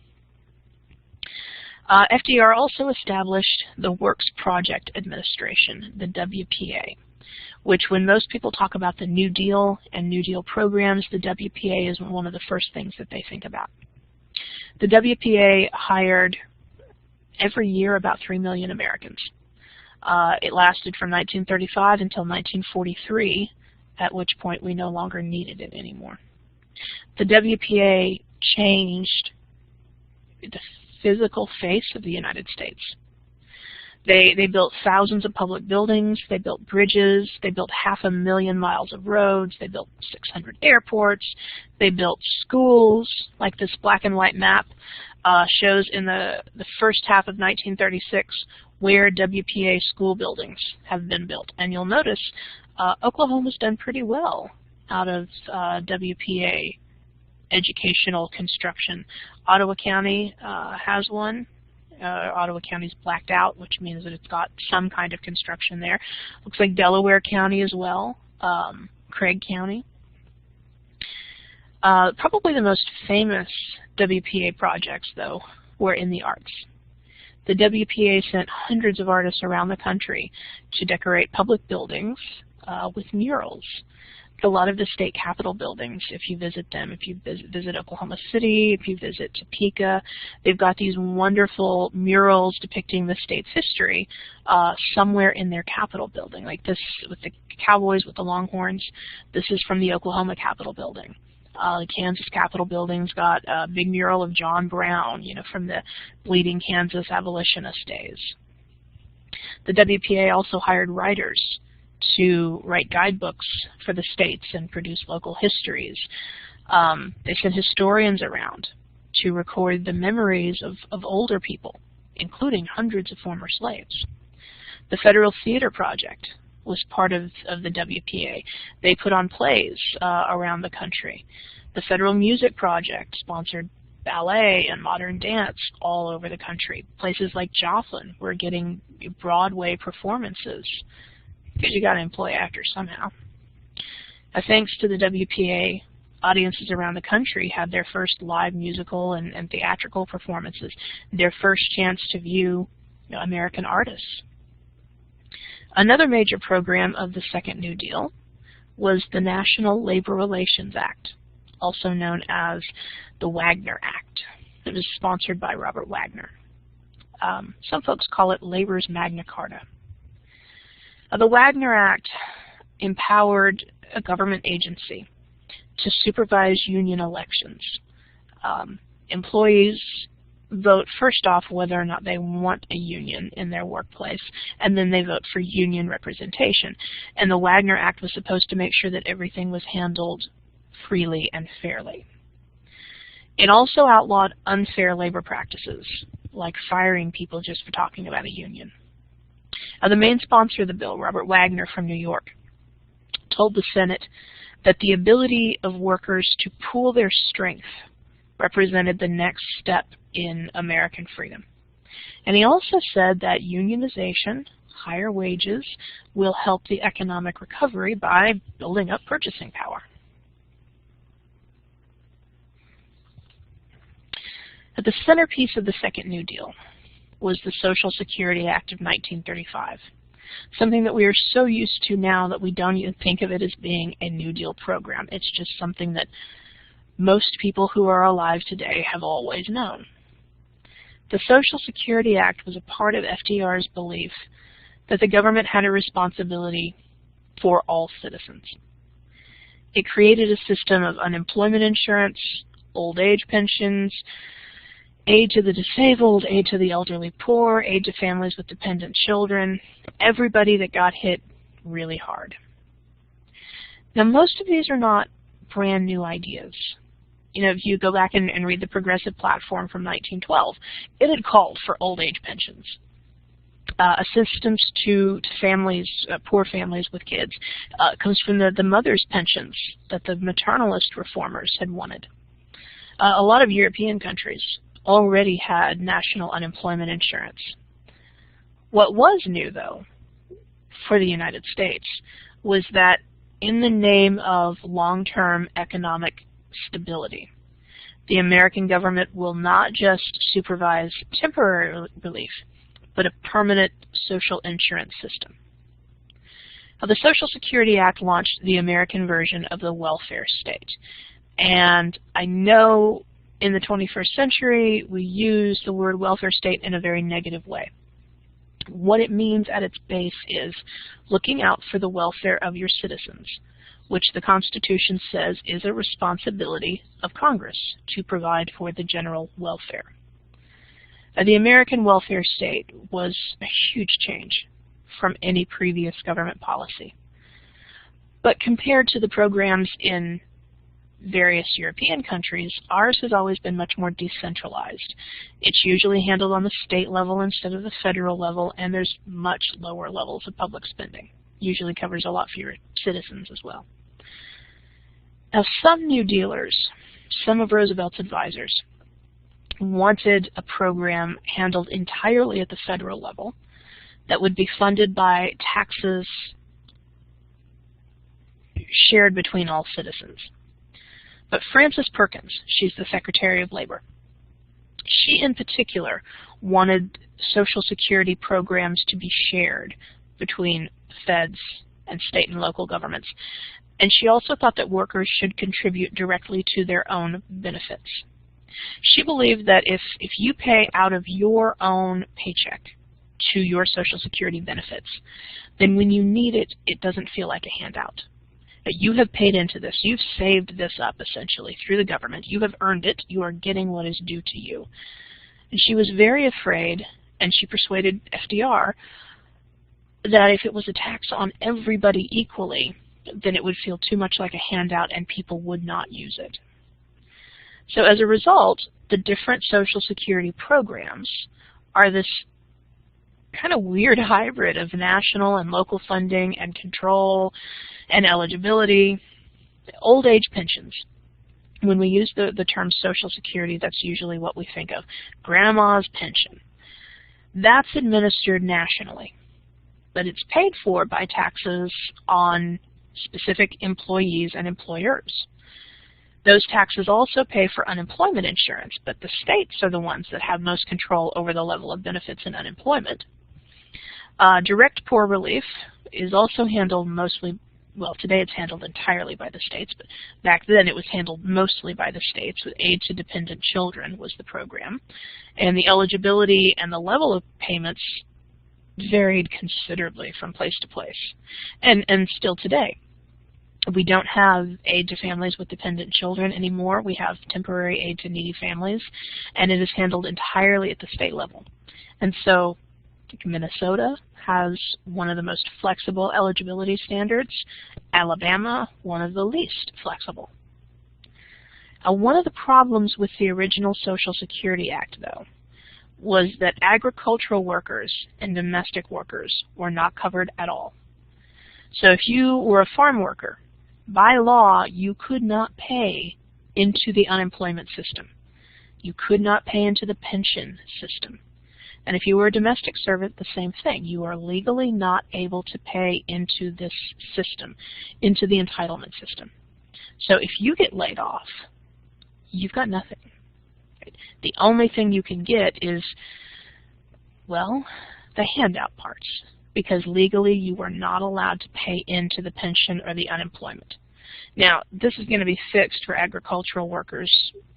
Speaker 1: FDR also established the Works Project Administration, the WPA, which when most people talk about the New Deal and New Deal programs, the WPA is one of the first things that they think about. The WPA hired every year about 3 million Americans. It lasted from 1935 until 1943, at which point we no longer needed it anymore. The WPA changed the physical face of the United States. They built thousands of public buildings, they built bridges, they built 500,000 miles of roads, they built 600 airports, they built schools, like this black and white map shows in the first half of 1936 where WPA school buildings have been built. And you'll notice Oklahoma's done pretty well out of WPA educational construction. Ottawa County has one. Ottawa County's blacked out, which means that it's got some kind of construction there. Looks like Delaware County as well, Craig County. Probably the most famous WPA projects, though, were in the arts. The WPA sent hundreds of artists around the country to decorate public buildings with murals. A lot of the state capitol buildings, if you visit them, if you visit Oklahoma City, if you visit Topeka, they've got these wonderful murals depicting the state's history somewhere in their capitol building. Like this with the Cowboys with the Longhorns, this is from the Oklahoma Capitol building. The Kansas Capitol building's got a big mural of John Brown, you know, from the Bleeding Kansas abolitionist days. The WPA also hired writers to write guidebooks for the states and produce local histories. They sent historians around to record the memories of older people, including hundreds of former slaves. The Federal Theater Project was part of the WPA. They put on plays around the country. The Federal Music Project sponsored ballet and modern dance all over the country. Places like Joplin were getting Broadway performances, because you got to employ actors somehow. Thanks to the WPA, audiences around the country had their first live musical and theatrical performances, their first chance to view American artists. Another major program of the Second New Deal was the National Labor Relations Act, also known as the Wagner Act. It was sponsored by Robert Wagner. Some folks call it Labor's Magna Carta. The Wagner Act empowered a government agency to supervise union elections. Employees vote first off whether or not they want a union in their workplace, and then they vote for union representation. And the Wagner Act was supposed to make sure that everything was handled freely and fairly. It also outlawed unfair labor practices, like firing people just for talking about a union. Now, the main sponsor of the bill, Robert Wagner from New York, told the Senate that the ability of workers to pool their strength represented the next step in American freedom. And he also said that unionization, higher wages, will help the economic recovery by building up purchasing power. At the centerpiece of the Second New Deal was the Social Security Act of 1935, something that we are so used to now that we don't even think of it as being a New Deal program. It's just something that most people who are alive today have always known. The Social Security Act was a part of FDR's belief that the government had a responsibility for all citizens. It created a system of unemployment insurance, old age pensions, aid to the disabled, aid to the elderly poor, aid to families with dependent children, everybody that got hit really hard. Now, most of these are not brand new ideas. You know, if you go back and read the Progressive Platform from 1912, it had called for old age pensions, assistance to families, poor families with kids. Comes from the mother's pensions that the maternalist reformers had wanted. A lot of European countries already had national unemployment insurance. What was new, though, for the United States was that in the name of long-term economic stability, the American government will not just supervise temporary relief, but a permanent social insurance system. Now, the Social Security Act launched the American version of the welfare state. And I know in the 21st century, we use the word welfare state in a very negative way. What it means at its base is looking out for the welfare of your citizens, which the Constitution says is a responsibility of Congress to provide for the general welfare. The American welfare state was a huge change from any previous government policy. But compared to the programs in various European countries, ours has always been much more decentralized. It's usually handled on the state level instead of the federal level, and there's much lower levels of public spending. Usually covers a lot fewer citizens as well. Now, some New Dealers, some of Roosevelt's advisors, wanted a program handled entirely at the federal level that would be funded by taxes shared between all citizens. But Frances Perkins, she's the Secretary of Labor, she in particular wanted Social Security programs to be shared between feds and state and local governments. And she also thought that workers should contribute directly to their own benefits. She believed that if you pay out of your own paycheck to your Social Security benefits, then when you need it, it doesn't feel like a handout. That you have paid into this. You've saved this up, essentially, through the government. You have earned it. You are getting what is due to you. And she was very afraid, and she persuaded FDR, that if it was a tax on everybody equally, then it would feel too much like a handout and people would not use it. So as a result, the different Social Security programs are this kind of weird hybrid of national and local funding and control and eligibility. Old age pensions. When we use the term Social Security, that's usually what we think of. Grandma's pension. That's administered nationally, but it's paid for by taxes on specific employees and employers. Those taxes also pay for unemployment insurance, but the states are the ones that have most control over the level of benefits in unemployment. Direct poor relief is also handled mostly, well, today it's handled entirely by the states, but back then it was handled mostly by the states. With aid to dependent children was the program. And the eligibility and the level of payments varied considerably from place to place, and still today. We don't have aid to families with dependent children anymore. We have temporary aid to needy families, and it is handled entirely at the state level. And so Minnesota has one of the most flexible eligibility standards. Alabama, one of the least flexible. One of the problems with the original Social Security Act, though, was that agricultural workers and domestic workers were not covered at all. So if you were a farm worker, by law, you could not pay into the unemployment system. You could not pay into the pension system. And if you were a domestic servant, the same thing. You are legally not able to pay into this system, into the entitlement system. So if you get laid off, you've got nothing. The only thing you can get is, well, the handout parts, because legally you are not allowed to pay into the pension or the unemployment. Now, this is going to be fixed for agricultural workers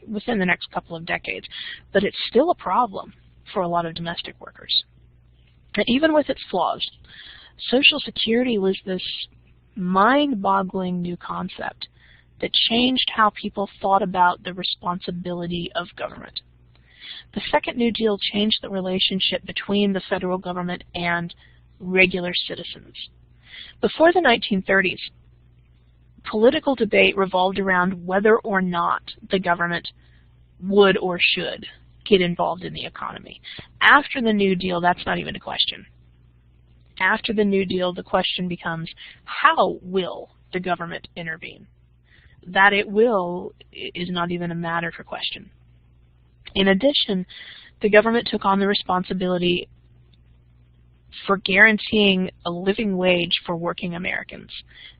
Speaker 1: within the next couple of decades, but it's still a problem for a lot of domestic workers. And even with its flaws, Social Security was this mind-boggling new concept that changed how people thought about the responsibility of government. The Second New Deal changed the relationship between the federal government and regular citizens. Before the 1930s, political debate revolved around whether or not the government would or should get involved in the economy. After the New Deal, that's not even a question. After the New Deal, the question becomes, how will the government intervene? That it will is not even a matter for question. In addition, the government took on the responsibility for guaranteeing a living wage for working Americans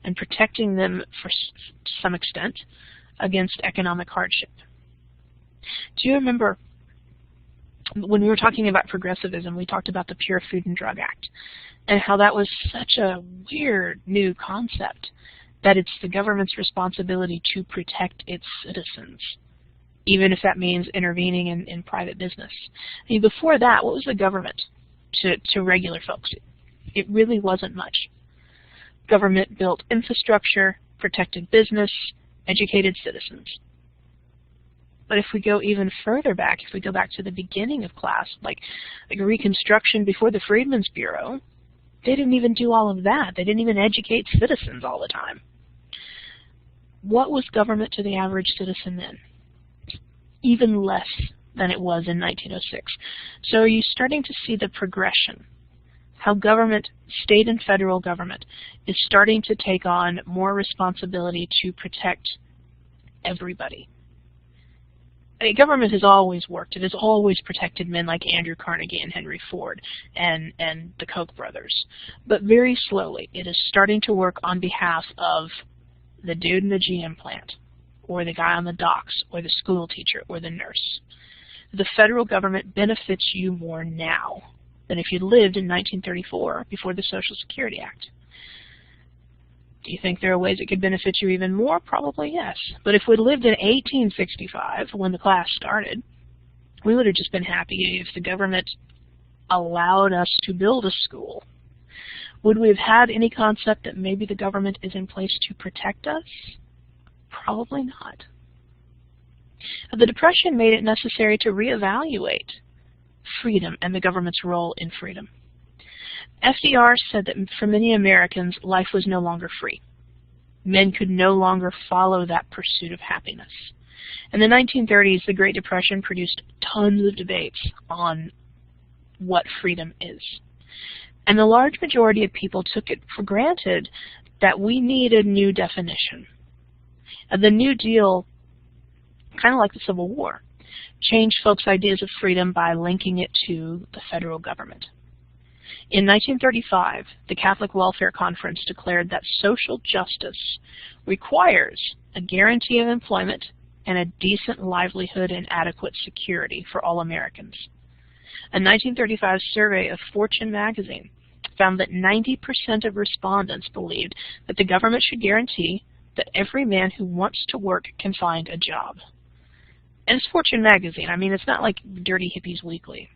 Speaker 1: and protecting them, to some extent, against economic hardship. Do you remember when we were talking about progressivism, we talked about the Pure Food and Drug Act and how that was such a weird new concept that it's the government's responsibility to protect its citizens, even if that means intervening in private business. I mean, before that, what was the government to regular folks? It really wasn't much. Government built infrastructure, protected business, educated citizens. But if we go even further back, if we go back to the beginning of class, like Reconstruction before the Freedmen's Bureau, they didn't even do all of that. They didn't even educate citizens all the time. What was government to the average citizen then? Even less than it was in 1906. So are you starting to see the progression? How government, state and federal government, is starting to take on more responsibility to protect everybody. I mean, government has always worked. It has always protected men like Andrew Carnegie and Henry Ford and the Koch brothers. But very slowly, it is starting to work on behalf of the dude in the GM plant, or the guy on the docks, or the school teacher, or the nurse. The federal government benefits you more now than if you lived in 1934 before the Social Security Act. Do you think there are ways it could benefit you even more? Probably yes. But if we'd lived in 1865, when the class started, we would have just been happy if the government allowed us to build a school. Would we have had any concept that maybe the government is in place to protect us? Probably not. The Depression made it necessary to reevaluate freedom and the government's role in freedom. FDR said that for many Americans, life was no longer free. Men could no longer follow that pursuit of happiness. In the 1930s, the Great Depression produced tons of debates on what freedom is. And the large majority of people took it for granted that we need a new definition. The New Deal, kind of like the Civil War, changed folks' ideas of freedom by linking it to the federal government. In 1935, the Catholic Welfare Conference declared that social justice requires a guarantee of employment and a decent livelihood and adequate security for all Americans. A 1935 survey of Fortune magazine found that 90% of respondents believed that the government should guarantee that every man who wants to work can find a job. And it's Fortune magazine. I mean, it's not like Dirty Hippies Weekly.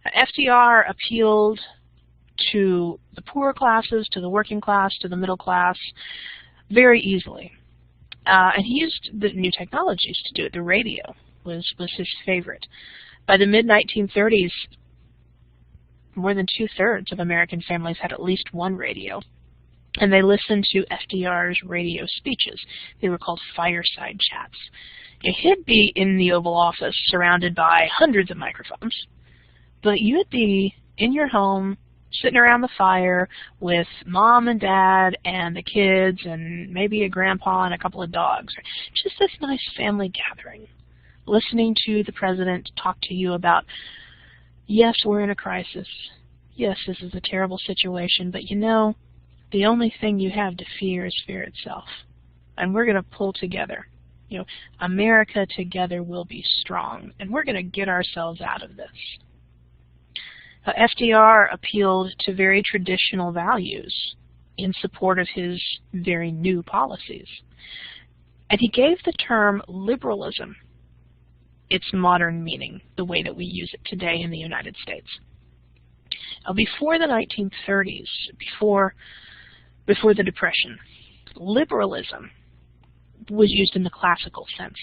Speaker 1: FDR appealed to the poorer classes, to the working class, to the middle class very easily. And he used the new technologies to do it. The radio was his favorite. By the mid-1930s, more than 2/3 of American families had at least one radio. and they listened to FDR's radio speeches. They were called fireside chats. He'd be in the Oval Office surrounded by hundreds of microphones, but you'd be in your home sitting around the fire with mom and dad and the kids and maybe a grandpa and a couple of dogs. Just this nice family gathering, listening to the president talk to you about, yes, we're in a crisis. Yes, this is a terrible situation, but you know, the only thing you have to fear is fear itself. And we're going to pull together. You know, America together will be strong, and we're going to get ourselves out of this. FDR appealed to very traditional values in support of his very new policies. And he gave the term liberalism its modern meaning, the way that we use it today in the United States. Now, before the 1930s, before the Depression, liberalism was used in the classical sense.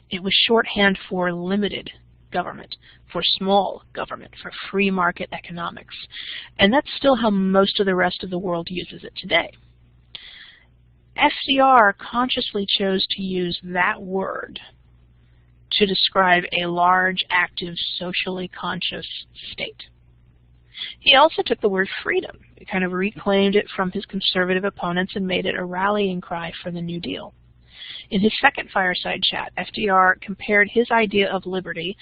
Speaker 1: It was shorthand for limited government, for small government, for free market economics. And that's still how most of the rest of the world uses it today. FDR consciously chose to use that word to describe a large, active, socially conscious state. He also took the word freedom. He kind of reclaimed it from his conservative opponents and made it a rallying cry for the New Deal. In his second fireside chat, FDR compared his idea of liberty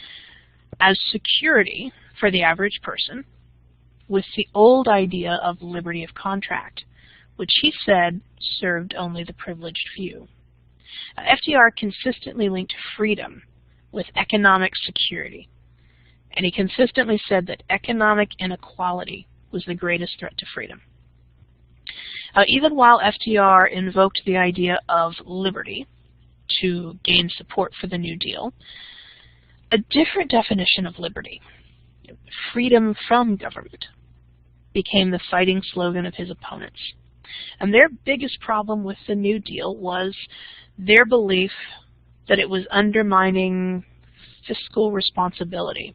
Speaker 1: as security for the average person with the old idea of liberty of contract, which he said served only the privileged few. FDR consistently linked freedom with economic security, and he consistently said that economic inequality was the greatest threat to freedom. Even while FDR invoked the idea of liberty to gain support for the New Deal, a different definition of liberty, freedom from government, became the fighting slogan of his opponents. And their biggest problem with the New Deal was their belief that it was undermining fiscal responsibility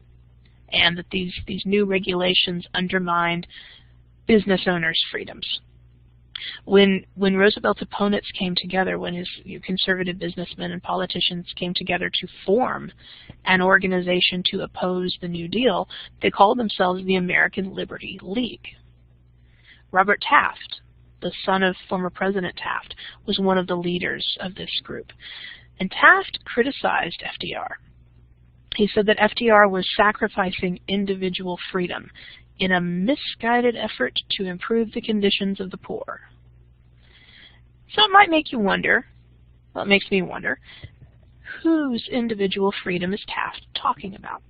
Speaker 1: and that these new regulations undermined business owners' freedoms. When Roosevelt's opponents came together, when his conservative businessmen and politicians came together to form an organization to oppose the New Deal, they called themselves the American Liberty League. Robert Taft, the son of former President Taft, was one of the leaders of this group. And Taft criticized FDR. He said that FDR was sacrificing individual freedom in a misguided effort to improve the conditions of the poor. So it might make you wonder, well, it makes me wonder, whose individual freedom is Taft talking about?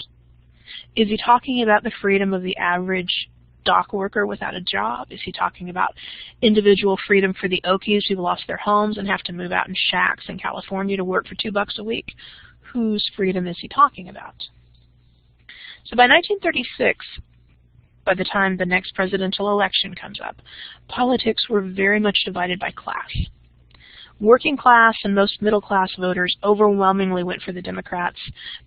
Speaker 1: Is he talking about the freedom of the average dock worker without a job? Is he talking about individual freedom for the Okies who lost their homes and have to move out in shacks in California to work for $2 a week? Whose freedom is he talking about? So by 1936, by the time the next presidential election comes up, politics were very much divided by class. Working class and most middle class voters overwhelmingly went for the Democrats.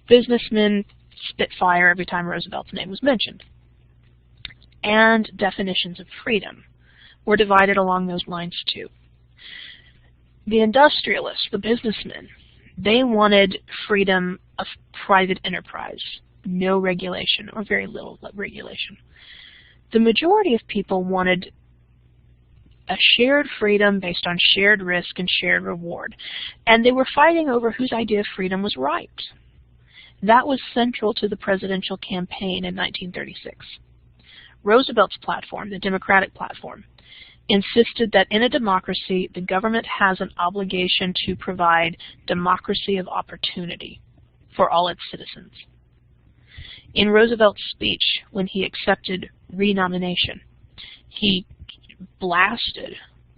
Speaker 1: Businessmen spit fire every time Roosevelt's name was mentioned. And definitions of freedom were divided along those lines too. The industrialists, the businessmen, they wanted freedom of private enterprise, no regulation or very little regulation. The majority of people wanted a shared freedom based on shared risk and shared reward, and they were fighting over whose idea of freedom was right. That was central to the presidential campaign in 1936. Roosevelt's platform, the Democratic platform, insisted that in a democracy, the government has an obligation to provide democracy of opportunity for all its citizens. In Roosevelt's speech, when he accepted renomination, he blasted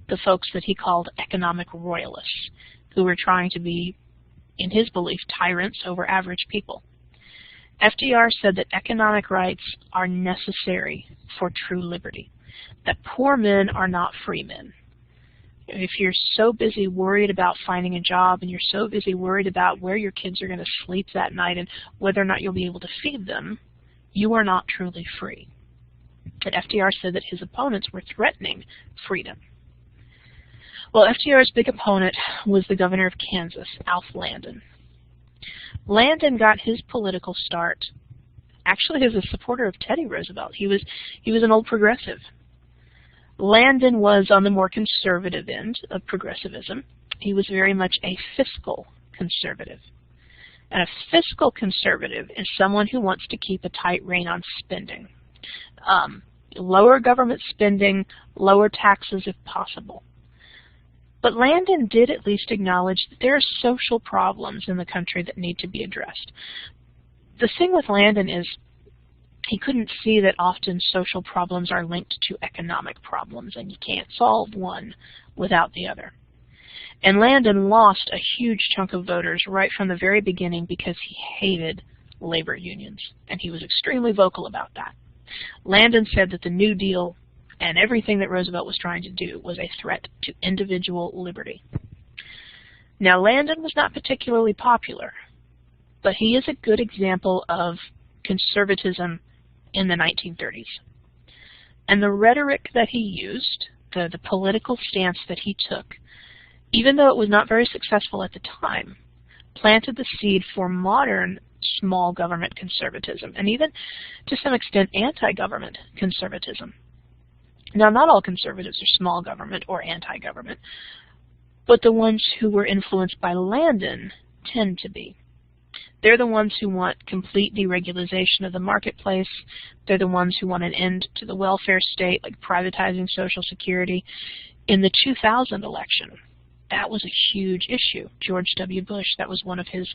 Speaker 1: the folks that he called economic royalists, who were trying to be, in his belief, tyrants over average people. FDR said that economic rights are necessary for true liberty, that poor men are not free men. If you're so busy worried about finding a job and you're so busy worried about where your kids are going to sleep that night and whether or not you'll be able to feed them, you are not truly free. And FDR said that his opponents were threatening freedom. Well, FDR's big opponent was the governor of Kansas, Alf Landon. Landon got his political start actually as a supporter of Teddy Roosevelt. He was an old progressive. Landon was on the more conservative end of progressivism. He was very much a fiscal conservative. And a fiscal conservative is someone who wants to keep a tight rein on spending. Lower government spending, lower taxes if possible. But Landon did at least acknowledge that there are social problems in the country that need to be addressed. The thing with Landon is he couldn't see that often social problems are linked to economic problems, and you can't solve one without the other. And Landon lost a huge chunk of voters right from the very beginning because he hated labor unions, and he was extremely vocal about that. Landon said that the New Deal and everything that Roosevelt was trying to do was a threat to individual liberty. Now, Landon was not particularly popular, but he is a good example of conservatism in the 1930s. And the rhetoric that he used, the political stance that he took, even though it was not very successful at the time, planted the seed for modern small government conservatism, and even, to some extent, anti-government conservatism. Now, not all conservatives are small government or anti-government, but the ones who were influenced by Landon tend to be. They're the ones who want complete deregulation of the marketplace. They're the ones who want an end to the welfare state, like privatizing Social Security. In the 2000 election, that was a huge issue. George W. Bush, that was one of his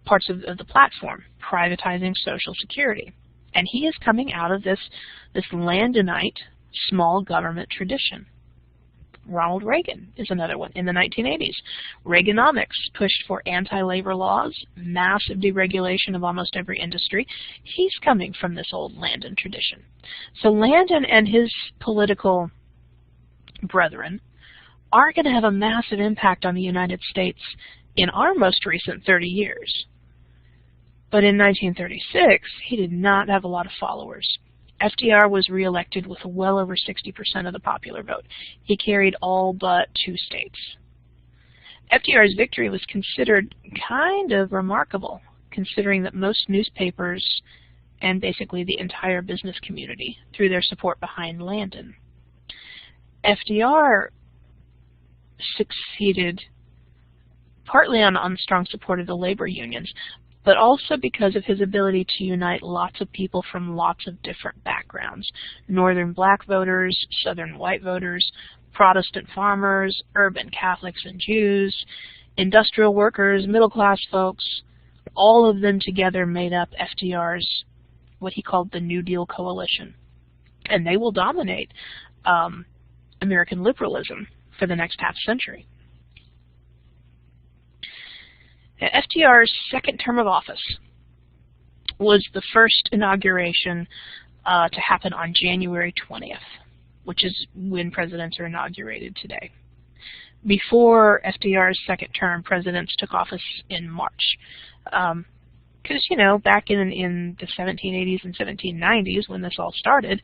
Speaker 1: parts of the platform, privatizing Social Security. And he is coming out of this Landonite small government tradition. Ronald Reagan is another one in the 1980s. Reaganomics pushed for anti-labor laws, massive deregulation of almost every industry. He's coming from this old Landon tradition. So Landon and his political brethren are going to have a massive impact on the United States in our most recent 30 years. But in 1936, he did not have a lot of followers. FDR was reelected with well over 60% of the popular vote. He carried all but 2 states. FDR's victory was considered kind of remarkable, considering that most newspapers and basically the entire business community threw their support behind Landon. FDR succeeded partly on strong support of the labor unions, but also because of his ability to unite lots of people from lots of different backgrounds. Northern black voters, southern white voters, Protestant farmers, urban Catholics and Jews, industrial workers, middle-class folks, all of them together made up FDR's, what he called the New Deal coalition. And they will dominate American liberalism for the next half century. FDR's second term of office was the first inauguration to happen on January 20th, which is when presidents are inaugurated today. Before FDR's second term, presidents took office in March. Because, you know, back in the 1780s and 1790s, when this all started,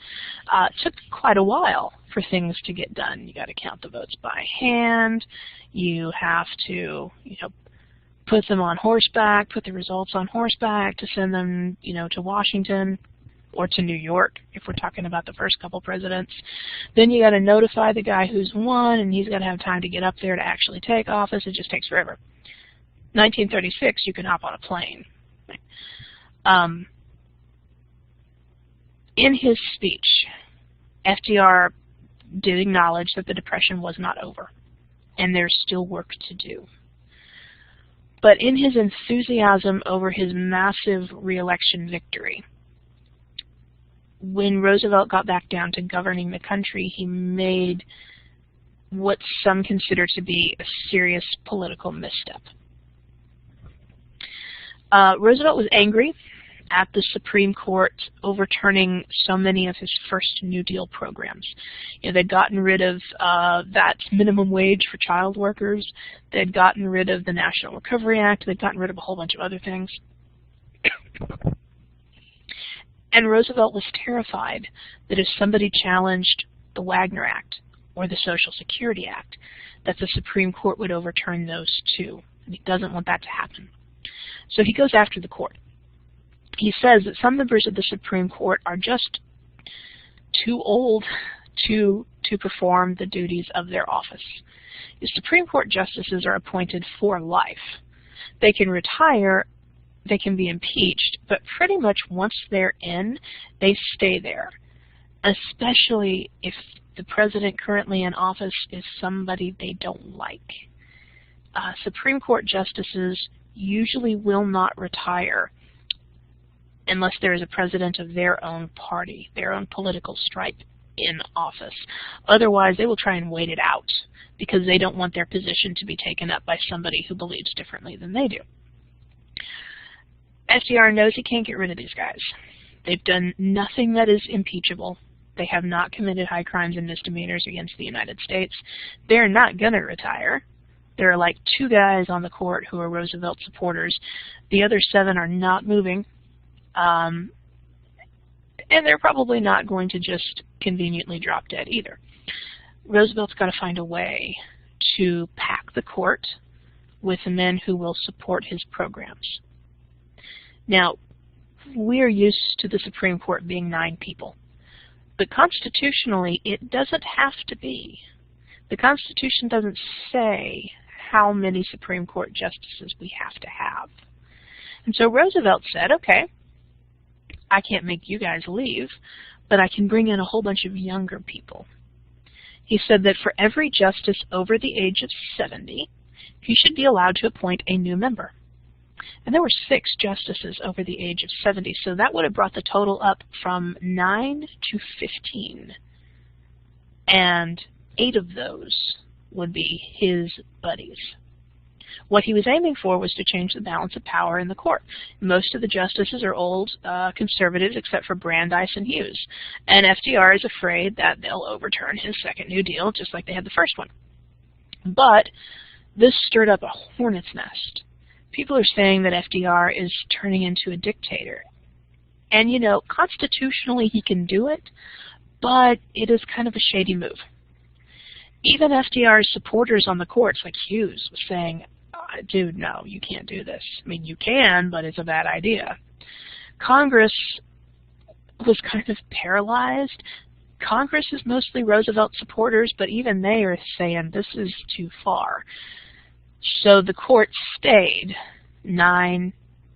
Speaker 1: it took quite a while for things to get done. You got to count the votes by hand. You have to, put them on horseback, put the results on horseback to send them, to Washington or to New York, if we're talking about the first couple presidents. Then you got to notify the guy who's won, and he's got to have time to get up there to actually take office. It just takes forever. 1936, you can hop on a plane. In his speech, FDR did acknowledge that the Depression was not over, and there's still work to do. But in his enthusiasm over his massive re-election victory, when Roosevelt got back down to governing the country, he made what some consider to be a serious political misstep. Roosevelt was angry at the Supreme Court overturning so many of his first New Deal programs. They'd gotten rid of that minimum wage for child workers. They'd gotten rid of the National Recovery Act. They'd gotten rid of a whole bunch of other things. And Roosevelt was terrified that if somebody challenged the Wagner Act or the Social Security Act, that the Supreme Court would overturn those two. And he doesn't want that to happen. So he goes after the court. He says that some members of the Supreme Court are just too old to perform the duties of their office. The Supreme Court justices are appointed for life. They can retire, they can be impeached, but pretty much once they're in, they stay there, especially if the president currently in office is somebody they don't like. Supreme Court justices usually will not retire unless there is a president of their own party, their own political stripe in office. Otherwise, they will try and wait it out because they don't want their position to be taken up by somebody who believes differently than they do. FDR knows he can't get rid of these guys. They've done nothing that is impeachable. They have not committed high crimes and misdemeanors against the United States. They're not going to retire. There are like 2 guys on the court who are Roosevelt supporters. The other 7 are not moving. And they're probably not going to just conveniently drop dead either. Roosevelt's got to find a way to pack the court with men who will support his programs. Now, we're used to the Supreme Court being 9 people. But constitutionally, it doesn't have to be. The Constitution doesn't say how many Supreme Court justices we have to have. And so Roosevelt said, okay, I can't make you guys leave, but I can bring in a whole bunch of younger people. He said that for every justice over the age of 70, he should be allowed to appoint a new member. And there were 6 justices over the age of 70, so that would have brought the total up from 9 to 15. And 8 of those would be his buddies. What he was aiming for was to change the balance of power in the court. Most of the justices are old conservatives except for Brandeis and Hughes. And FDR is afraid that they'll overturn his second New Deal just like they had the first one. But this stirred up a hornet's nest. People are saying that FDR is turning into a dictator. And, you know, constitutionally he can do it, but it is kind of a shady move. Even FDR's supporters on the courts, like Hughes, was saying, dude, no, you can't do this. I mean, you can, but it's a bad idea. Congress was kind of paralyzed. Congress is mostly Roosevelt supporters, but even they are saying this is too far. So the court stayed 9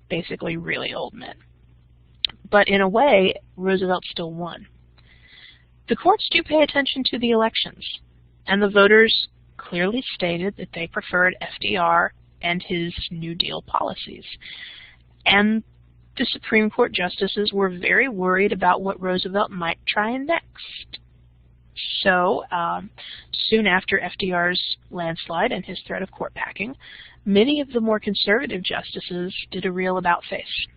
Speaker 1: basically really old men. But in a way, Roosevelt still won. The courts do pay attention to the elections, and the voters clearly stated that they preferred FDR and his New Deal policies. And the Supreme Court justices were very worried about what Roosevelt might try next. So, soon after FDR's landslide and his threat of court packing, many of the more conservative justices did a real about-face.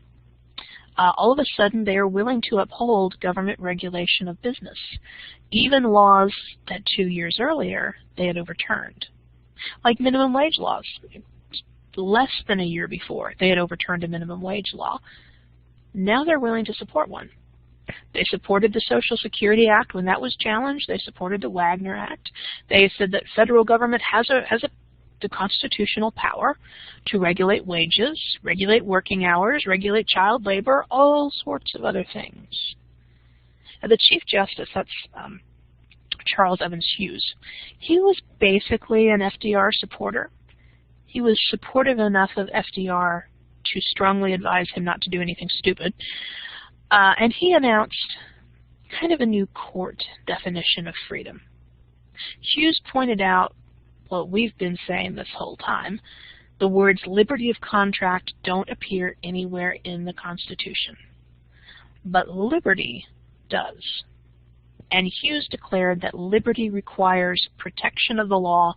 Speaker 1: All of a sudden, they are willing to uphold government regulation of business, even laws that 2 years earlier they had overturned. Like minimum wage laws. Less than a year before, they had overturned a minimum wage law. Now they're willing to support one. They supported the Social Security Act when that was challenged. They supported the Wagner Act. They said that federal government has the constitutional power to regulate wages, regulate working hours, regulate child labor, all sorts of other things. Now, the Chief Justice, that's Charles Evans Hughes, he was basically an FDR supporter. He was supportive enough of FDR to strongly advise him not to do anything stupid. And he announced kind of a new court definition of freedom. Hughes pointed out what we've been saying this whole time. The words liberty of contract don't appear anywhere in the Constitution. But liberty does. And Hughes declared that liberty requires protection of the law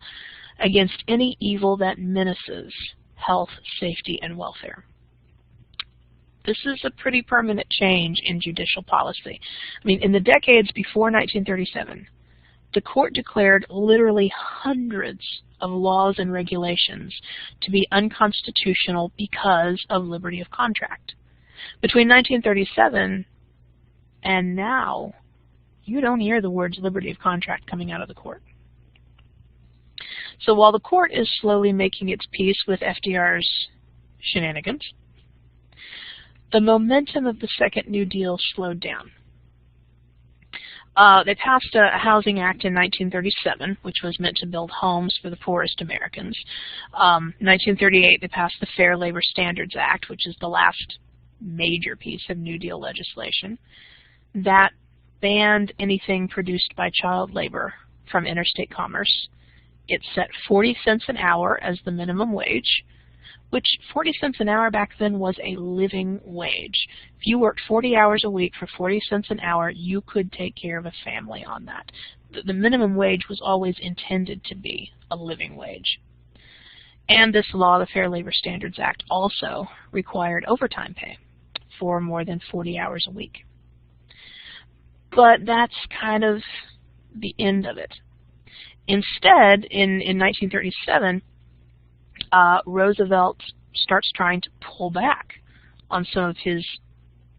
Speaker 1: against any evil that menaces health, safety, and welfare. This is a pretty permanent change in judicial policy. I mean, in the decades before 1937, the court declared literally hundreds of laws and regulations to be unconstitutional because of liberty of contract. Between 1937 and now, you don't hear the words liberty of contract coming out of the court. So while the court is slowly making its peace with FDR's shenanigans, the momentum of the second New Deal slowed down. They passed a Housing Act in 1937, which was meant to build homes for the poorest Americans. 1938, they passed the Fair Labor Standards Act, which is the last major piece of New Deal legislation. That banned anything produced by child labor from interstate commerce. It set 40 cents an hour as the minimum wage, which 40 cents an hour back then was a living wage. If you worked 40 hours a week for 40 cents an hour, you could take care of a family on that. The minimum wage was always intended to be a living wage. And this law, the Fair Labor Standards Act, also required overtime pay for more than 40 hours a week. But that's kind of the end of it. Instead, in 1937, Roosevelt starts trying to pull back on some of his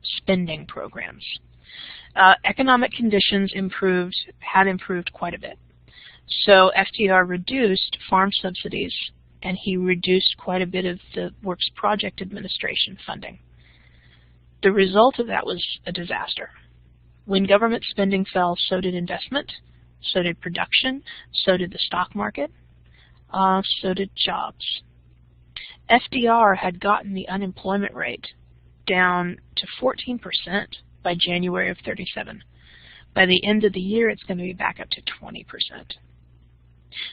Speaker 1: spending programs. Economic conditions had improved quite a bit. So FDR reduced farm subsidies, and he reduced quite a bit of the Works Project Administration funding. The result of that was a disaster. When government spending fell, so did investment, so did production, so did the stock market, so did jobs. FDR had gotten the unemployment rate down to 14% by January of 37. By the end of the year, it's going to be back up to 20%.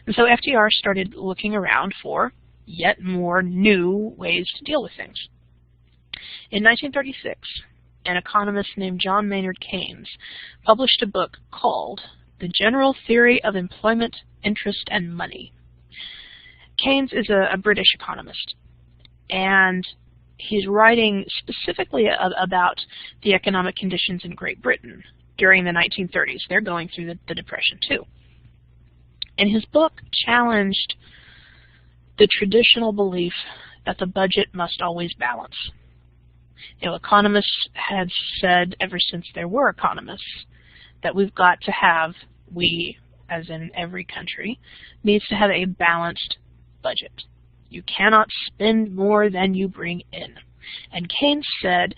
Speaker 1: And so FDR started looking around for yet more new ways to deal with things. In 1936, an economist named John Maynard Keynes published a book called The General Theory of Employment, Interest, and Money. Keynes is a British economist, and he's writing specifically about the economic conditions in Great Britain during the 1930s. They're going through the Depression too. And his book challenged the traditional belief that the budget must always balance. You know, economists had said ever since there were economists that we've got to have, we, as in every country, needs to have a balanced budget. You cannot spend more than you bring in. And Keynes said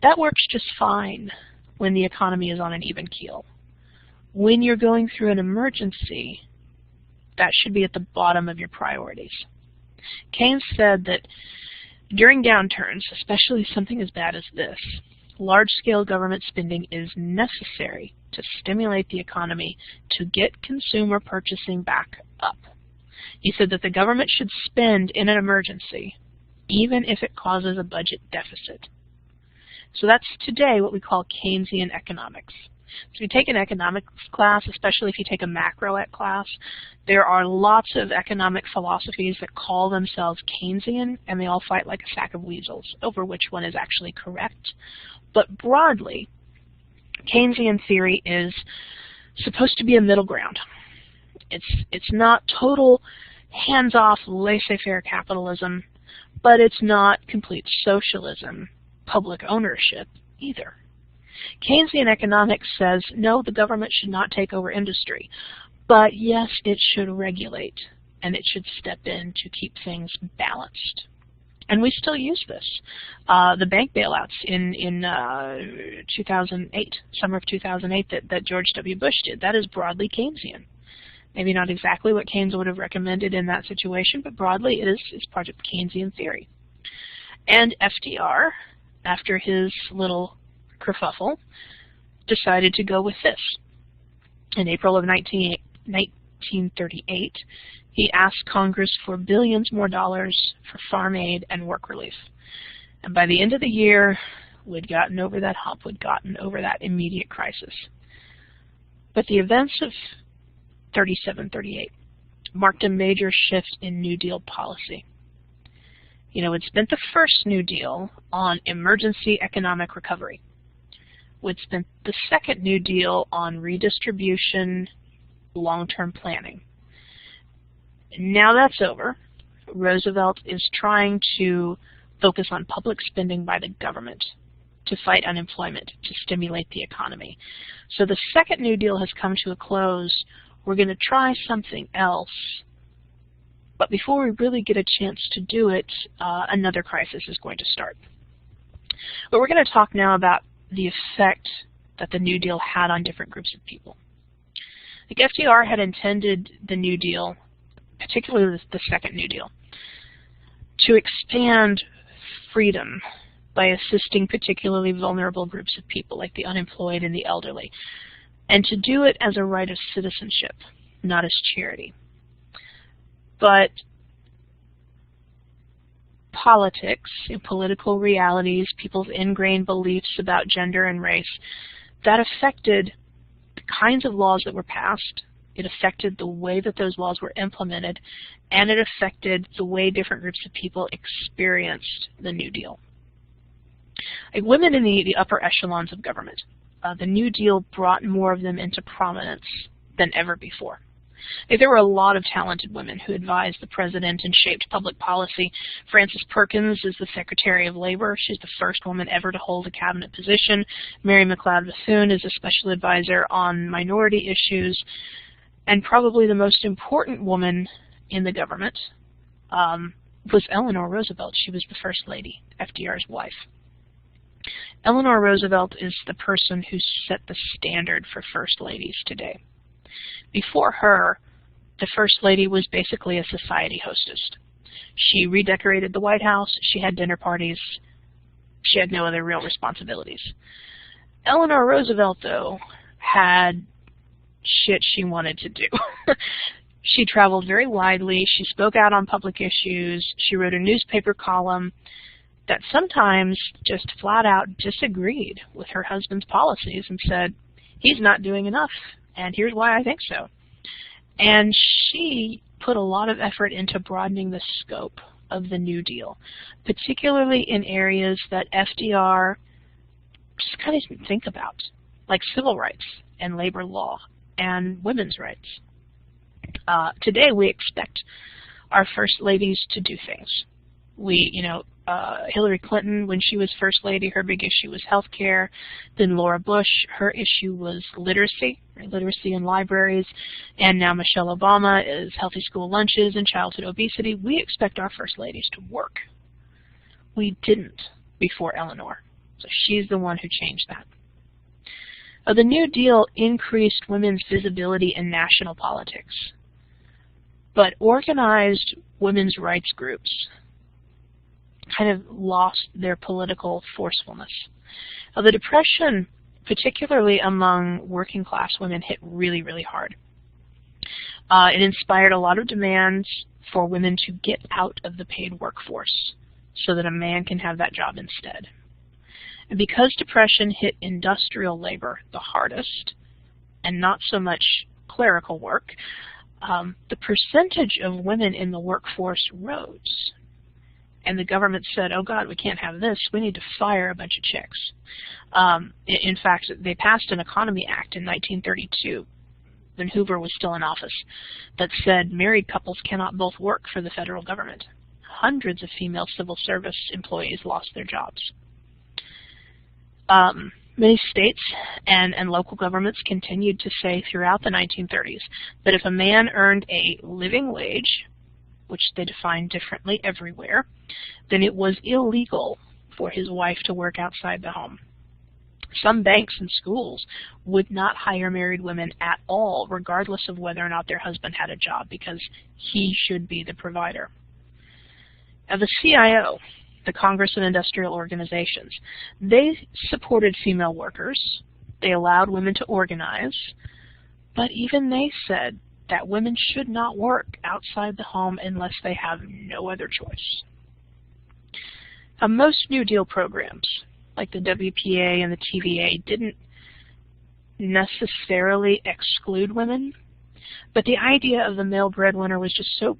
Speaker 1: that works just fine when the economy is on an even keel. When you're going through an emergency, that should be at the bottom of your priorities. Keynes said that during downturns, especially something as bad as this, large-scale government spending is necessary to stimulate the economy to get consumer purchasing back up. He said that the government should spend in an emergency, even if it causes a budget deficit. So that's today what we call Keynesian economics. So if you take an economics class, especially if you take a macro-ec class, there are lots of economic philosophies that call themselves Keynesian, and they all fight like a sack of weasels over which one is actually correct. But broadly, Keynesian theory is supposed to be a middle ground. It's not total hands-off laissez-faire capitalism, but it's not complete socialism, public ownership either. Keynesian economics says, no, the government should not take over industry, but yes, it should regulate, and it should step in to keep things balanced. And we still use this. The bank bailouts in 2008, summer of 2008, that George W. Bush did, that is broadly Keynesian. Maybe not exactly what Keynes would have recommended in that situation, but broadly it is part of Keynesian theory. And FDR, after his little kerfuffle, decided to go with this. In April of 1938, he asked Congress for billions more dollars for farm aid and work relief. And by the end of the year, we'd gotten over that hump, we'd gotten over that immediate crisis. But the events of 37-38 marked a major shift in New Deal policy. You know, we'd spent the first New Deal on emergency economic recovery. We'd spent the second New Deal on redistribution, long-term planning. Now that's over. Roosevelt is trying to focus on public spending by the government to fight unemployment, to stimulate the economy. So the second New Deal has come to a close. We're going to try something else But before we really get a chance to do it, another crisis is going to start. But we're going to talk now about the effect that the New Deal had on different groups of people. Like FDR had intended the New Deal, particularly the second New Deal, to expand freedom by assisting particularly vulnerable groups of people like the unemployed and the elderly, and to do it as a right of citizenship, not as charity. But politics, political realities, people's ingrained beliefs about gender and race, that affected the kinds of laws that were passed. It affected the way that those laws were implemented, and it affected the way different groups of people experienced the New Deal. Like women in the upper echelons of government, the New Deal brought more of them into prominence than ever before. There were a lot of talented women who advised the president and shaped public policy. Frances Perkins is the Secretary of Labor. She's the first woman ever to hold a cabinet position. Mary McLeod Bethune is a special advisor on minority issues. And probably the most important woman in the government was Eleanor Roosevelt. She was the First Lady, FDR's wife. Eleanor Roosevelt is the person who set the standard for First Ladies today. Before her, the First Lady was basically a society hostess. She redecorated the White House, she had dinner parties, she had no other real responsibilities. Eleanor Roosevelt, though, had shit she wanted to do. She traveled very widely, she spoke out on public issues, she wrote a newspaper column that sometimes just flat out disagreed with her husband's policies and said, he's not doing enough, and here's why I think so. And she put a lot of effort into broadening the scope of the New Deal, particularly in areas that FDR just kind of didn't think about, like civil rights and labor law and women's rights. Today we expect our First Ladies to do things. Hillary Clinton, when she was First Lady, her big issue was health care. Then Laura Bush, her issue was literacy in libraries. And now Michelle Obama is healthy school lunches and childhood obesity. We expect our First Ladies to work. We didn't before Eleanor. So she's the one who changed that. The New Deal increased women's visibility in national politics, but organized women's rights groups kind of lost their political forcefulness. The Depression, particularly among working class women, hit really, really hard. It inspired a lot of demands for women to get out of the paid workforce so that a man can have that job instead. And because Depression hit industrial labor the hardest, and not so much clerical work, the percentage of women in the workforce rose. And the government said, oh God, we can't have this. We need to fire a bunch of chicks. In fact, they passed an Economy Act in 1932, when Hoover was still in office, that said married couples cannot both work for the federal government. Hundreds of female civil service employees lost their jobs. Many states and local governments continued to say throughout the 1930s that if a man earned a living wage, which they defined differently everywhere, then it was illegal for his wife to work outside the home. Some banks and schools would not hire married women at all, regardless of whether or not their husband had a job, because he should be the provider. Now, the CIO, the Congress of Industrial Organizations, they supported female workers. They allowed women to organize, but even they said that women should not work outside the home unless they have no other choice. Now, most New Deal programs, like the WPA and the TVA, didn't necessarily exclude women, but the idea of the male breadwinner was just so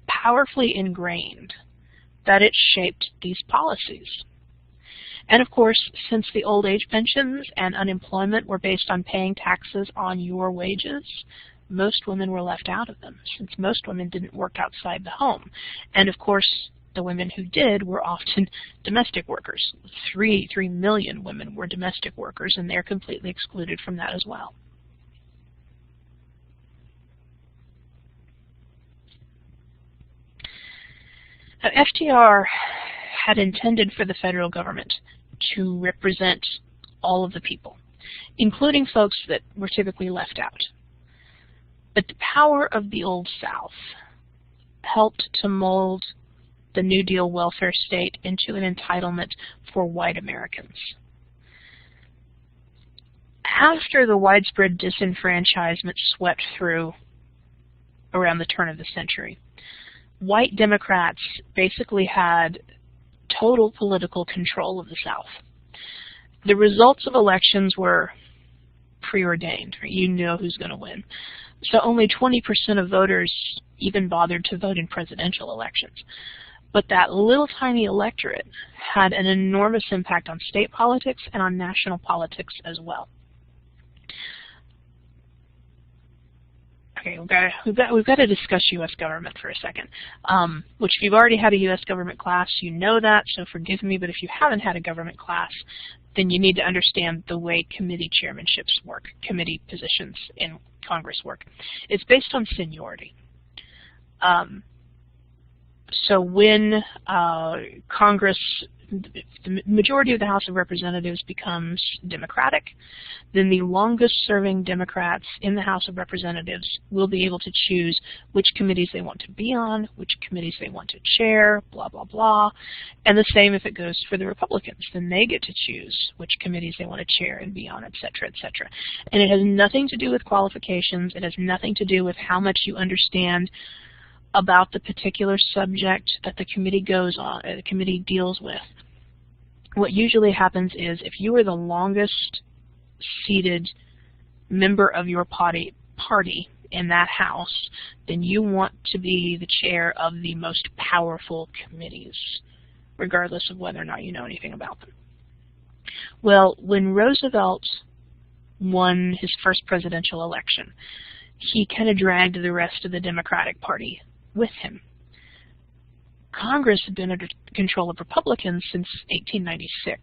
Speaker 1: powerfully ingrained that it shaped these policies. And of course, since the old age pensions and unemployment were based on paying taxes on your wages, most women were left out of them, since most women didn't work outside the home. And of course, the women who did were often domestic workers. 3 million women were domestic workers, and they're completely excluded from that as well. Now, FDR had intended for the federal government to represent all of the people, including folks that were typically left out. But the power of the Old South helped to mold the New Deal welfare state into an entitlement for white Americans. After the widespread disenfranchisement swept through around the turn of the century, white Democrats basically had total political control of the South. The results of elections were preordained. You know who's going to win. So only 20% of voters even bothered to vote in presidential elections. But that little tiny electorate had an enormous impact on state politics and on national politics as well. Okay, we've got to discuss U.S. government for a second, which if you've already had a U.S. government class, you know that, so forgive me, but if you haven't had a government class, then you need to understand the way committee chairmanships work, committee positions in Congress work. It's based on seniority. So when Congress, the majority of the House of Representatives becomes Democratic, then the longest-serving Democrats in the House of Representatives will be able to choose which committees they want to be on, which committees they want to chair, blah, blah, blah. And the same if it goes for the Republicans. Then they get to choose which committees they want to chair and be on, et cetera, et cetera. And it has nothing to do with qualifications. It has nothing to do with how much you understand about the particular subject that the committee goes on, the committee deals with. What usually happens is if you are the longest seated member of your party in that house, then you want to be the chair of the most powerful committees, regardless of whether or not you know anything about them. Well, when Roosevelt won his first presidential election, he kind of dragged the rest of the Democratic Party with him. Congress had been under control of Republicans since 1896,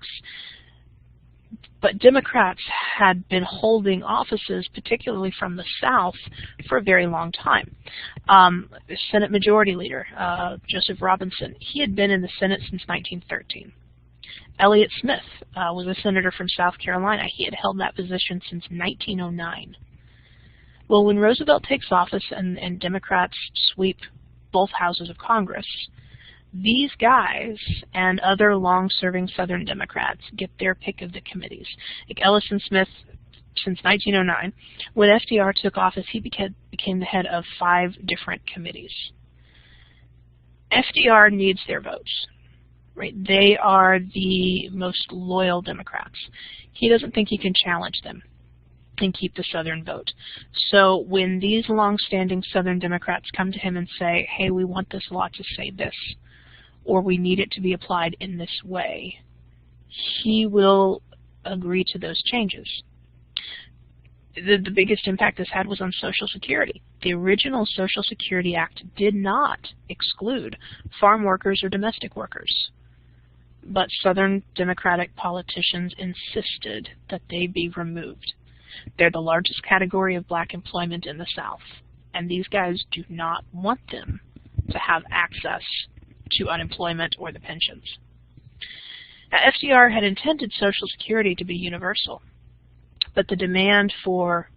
Speaker 1: but Democrats had been holding offices, particularly from the South, for a very long time. The Senate Majority Leader, Joseph Robinson, he had been in the Senate since 1913. Elliott Smith was a senator from South Carolina. He had held that position since 1909. Well, when Roosevelt takes office and Democrats sweep both houses of Congress, these guys and other long-serving Southern Democrats get their pick of the committees. Like Ellison Smith, since 1909, when FDR took office, he became the head of 5 different committees. FDR needs their votes, right? They are the most loyal Democrats. He doesn't think he can challenge them and keep the Southern vote. So when these long-standing Southern Democrats come to him and say, hey, we want this law to say this, or we need it to be applied in this way, he will agree to those changes. The biggest impact this had was on Social Security. The original Social Security Act did not exclude farm workers or domestic workers, but Southern Democratic politicians insisted that they be removed. They're the largest category of black employment in the South, and these guys do not want them to have access to unemployment or the pensions. Now, FDR had intended Social Security to be universal, but the demand for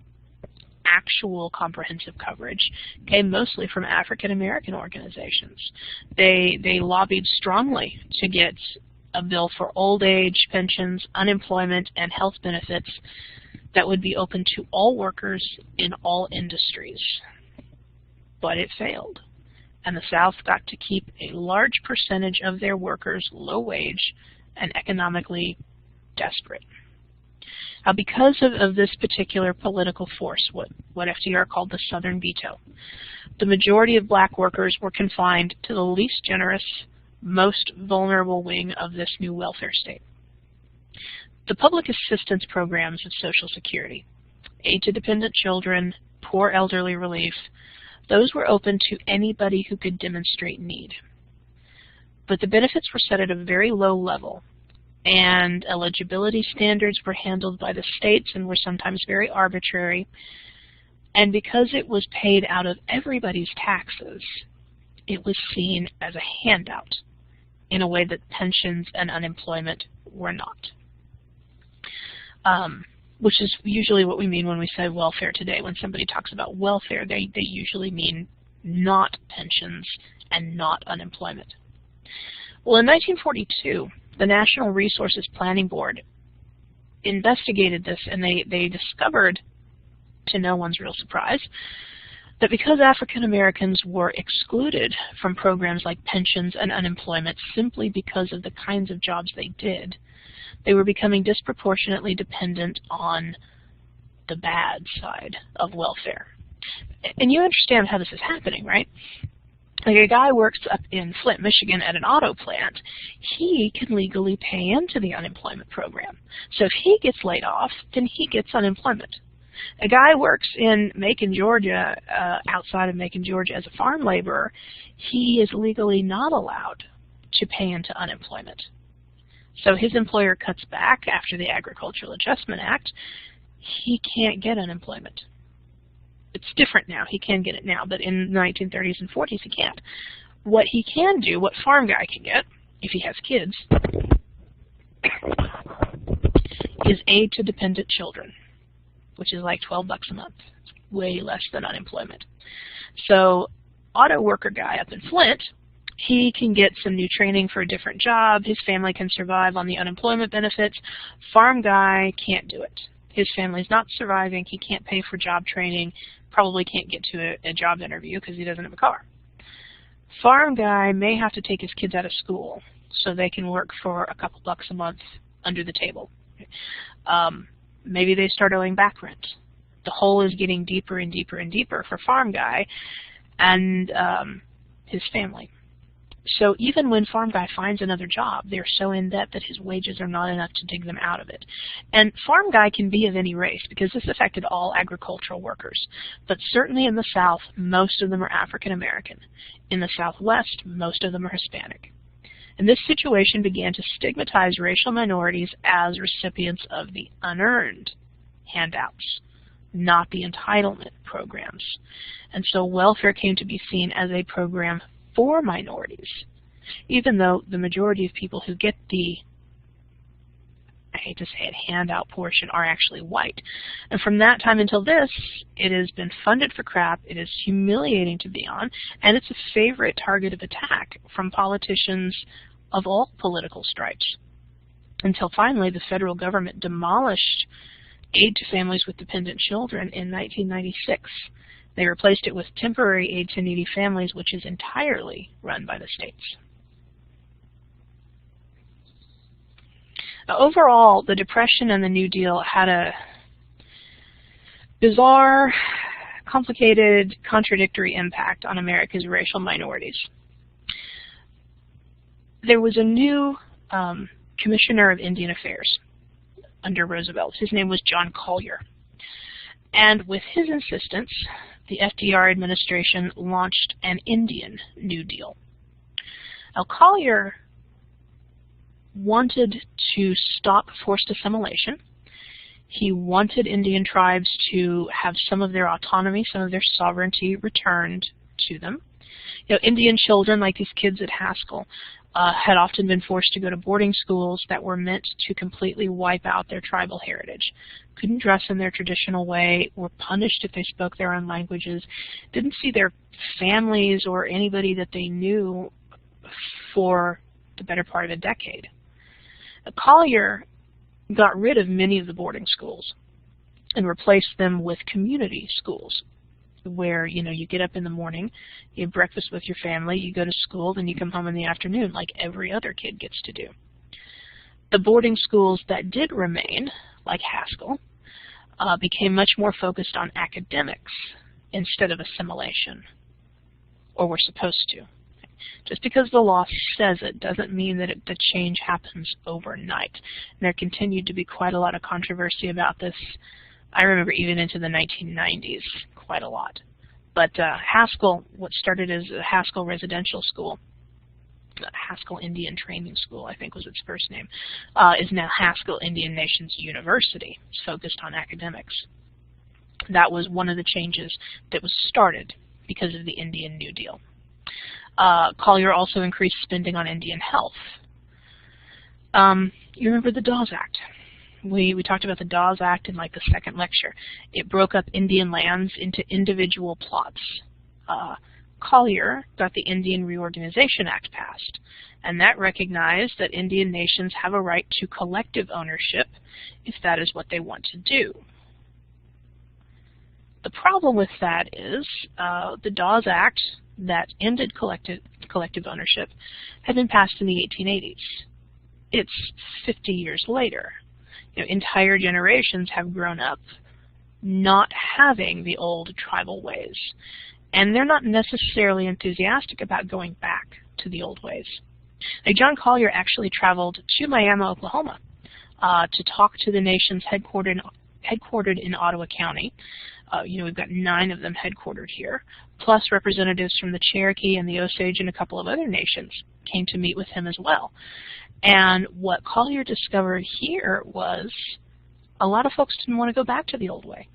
Speaker 1: actual comprehensive coverage came mostly from African American organizations. They lobbied strongly to get a bill for old age pensions, unemployment, and health benefits that would be open to all workers in all industries. But it failed, and the South got to keep a large percentage of their workers low wage and economically desperate. Now, because of this particular political force, what FDR called the Southern veto, the majority of black workers were confined to the least generous, most vulnerable wing of this new welfare state. The public assistance programs of Social Security, aid to dependent children, poor elderly relief, those were open to anybody who could demonstrate need. But the benefits were set at a very low level, and eligibility standards were handled by the states and were sometimes very arbitrary. And because it was paid out of everybody's taxes, it was seen as a handout in a way that pensions and unemployment were not. Which is usually what we mean when we say welfare today. When somebody talks about welfare, they usually mean not pensions and not unemployment. Well, in 1942, the National Resources Planning Board investigated this, and they discovered, to no one's real surprise, that because African Americans were excluded from programs like pensions and unemployment simply because of the kinds of jobs they did, they were becoming disproportionately dependent on the bad side of welfare. And you understand how this is happening, right? Like, a guy works up in Flint, Michigan at an auto plant. He can legally pay into the unemployment program. So if he gets laid off, then he gets unemployment. A guy works in Macon, Georgia, outside of Macon, Georgia as a farm laborer. He is legally not allowed to pay into unemployment. So his employer cuts back after the Agricultural Adjustment Act. He can't get unemployment. It's different now. He can get it now, but in the 1930s and 40s he can't. What he can do, what farm guy can get, if he has kids, is aid to dependent children, which is like $12 a month. It's way less than unemployment. So auto worker guy up in Flint, he can get some new training for a different job. His family can survive on the unemployment benefits. Farm guy can't do it. His family's not surviving. He can't pay for job training, probably can't get to a job interview because he doesn't have a car. Farm guy may have to take his kids out of school so they can work for a couple bucks a month under the table. Maybe they start owing back rent. The hole is getting deeper and deeper and deeper for farm guy and his family. So even when farm guy finds another job, they're so in debt that his wages are not enough to dig them out of it. And farm guy can be of any race because this affected all agricultural workers. But certainly in the South, most of them are African American. In the Southwest, most of them are Hispanic. And this situation began to stigmatize racial minorities as recipients of the unearned handouts, not the entitlement programs. And so welfare came to be seen as a program for minorities, even though the majority of people who get the, I hate to say it, handout portion are actually white. And from that time until this, it has been funded for crap, it is humiliating to be on, and it's a favorite target of attack from politicians of all political stripes. Until finally the federal government demolished aid to families with dependent children in 1996. They replaced it with temporary aid to needy families, which is entirely run by the states. Now, overall, the Depression and the New Deal had a bizarre, complicated, contradictory impact on America's racial minorities. There was a new Commissioner of Indian Affairs under Roosevelt. His name was John Collier. And with his insistence, the FDR administration launched an Indian New Deal. Now, Collier wanted to stop forced assimilation. He wanted Indian tribes to have some of their autonomy, some of their sovereignty returned to them. You know, Indian children, like these kids at Haskell, had often been forced to go to boarding schools that were meant to completely wipe out their tribal heritage. Couldn't dress in their traditional way, were punished if they spoke their own languages, didn't see their families or anybody that they knew for the better part of a decade. Collier got rid of many of the boarding schools and replaced them with community schools, where, you know, you get up in the morning, you have breakfast with your family, you go to school, then you come home in the afternoon like every other kid gets to do. The boarding schools that did remain, like Haskell, became much more focused on academics instead of assimilation, or were supposed to. Just because the law says it doesn't mean that the change happens overnight. And there continued to be quite a lot of controversy about this. I remember even into the 1990s, quite a lot. But Haskell, what started as a Haskell Residential School, Haskell Indian Training School, I think was its first name, is now Haskell Indian Nations University. It's focused on academics. That was one of the changes that was started because of the Indian New Deal. Collier also increased spending on Indian health. You remember the Dawes Act. We talked about the Dawes Act in like the second lecture. It broke up Indian lands into individual plots. Collier got the Indian Reorganization Act passed, and that recognized that Indian nations have a right to collective ownership if that is what they want to do. The problem with that is the Dawes Act that ended collective ownership had been passed in the 1880s. It's 50 years later. Entire generations have grown up not having the old tribal ways, and they're not necessarily enthusiastic about going back to the old ways. Now, John Collier actually traveled to Miami, Oklahoma, to talk to the nations headquartered in Ottawa County. We've got 9 of them headquartered here, plus representatives from the Cherokee and the Osage and a couple of other nations came to meet with him as well. And what Collier discovered here was a lot of folks didn't want to go back to the old way.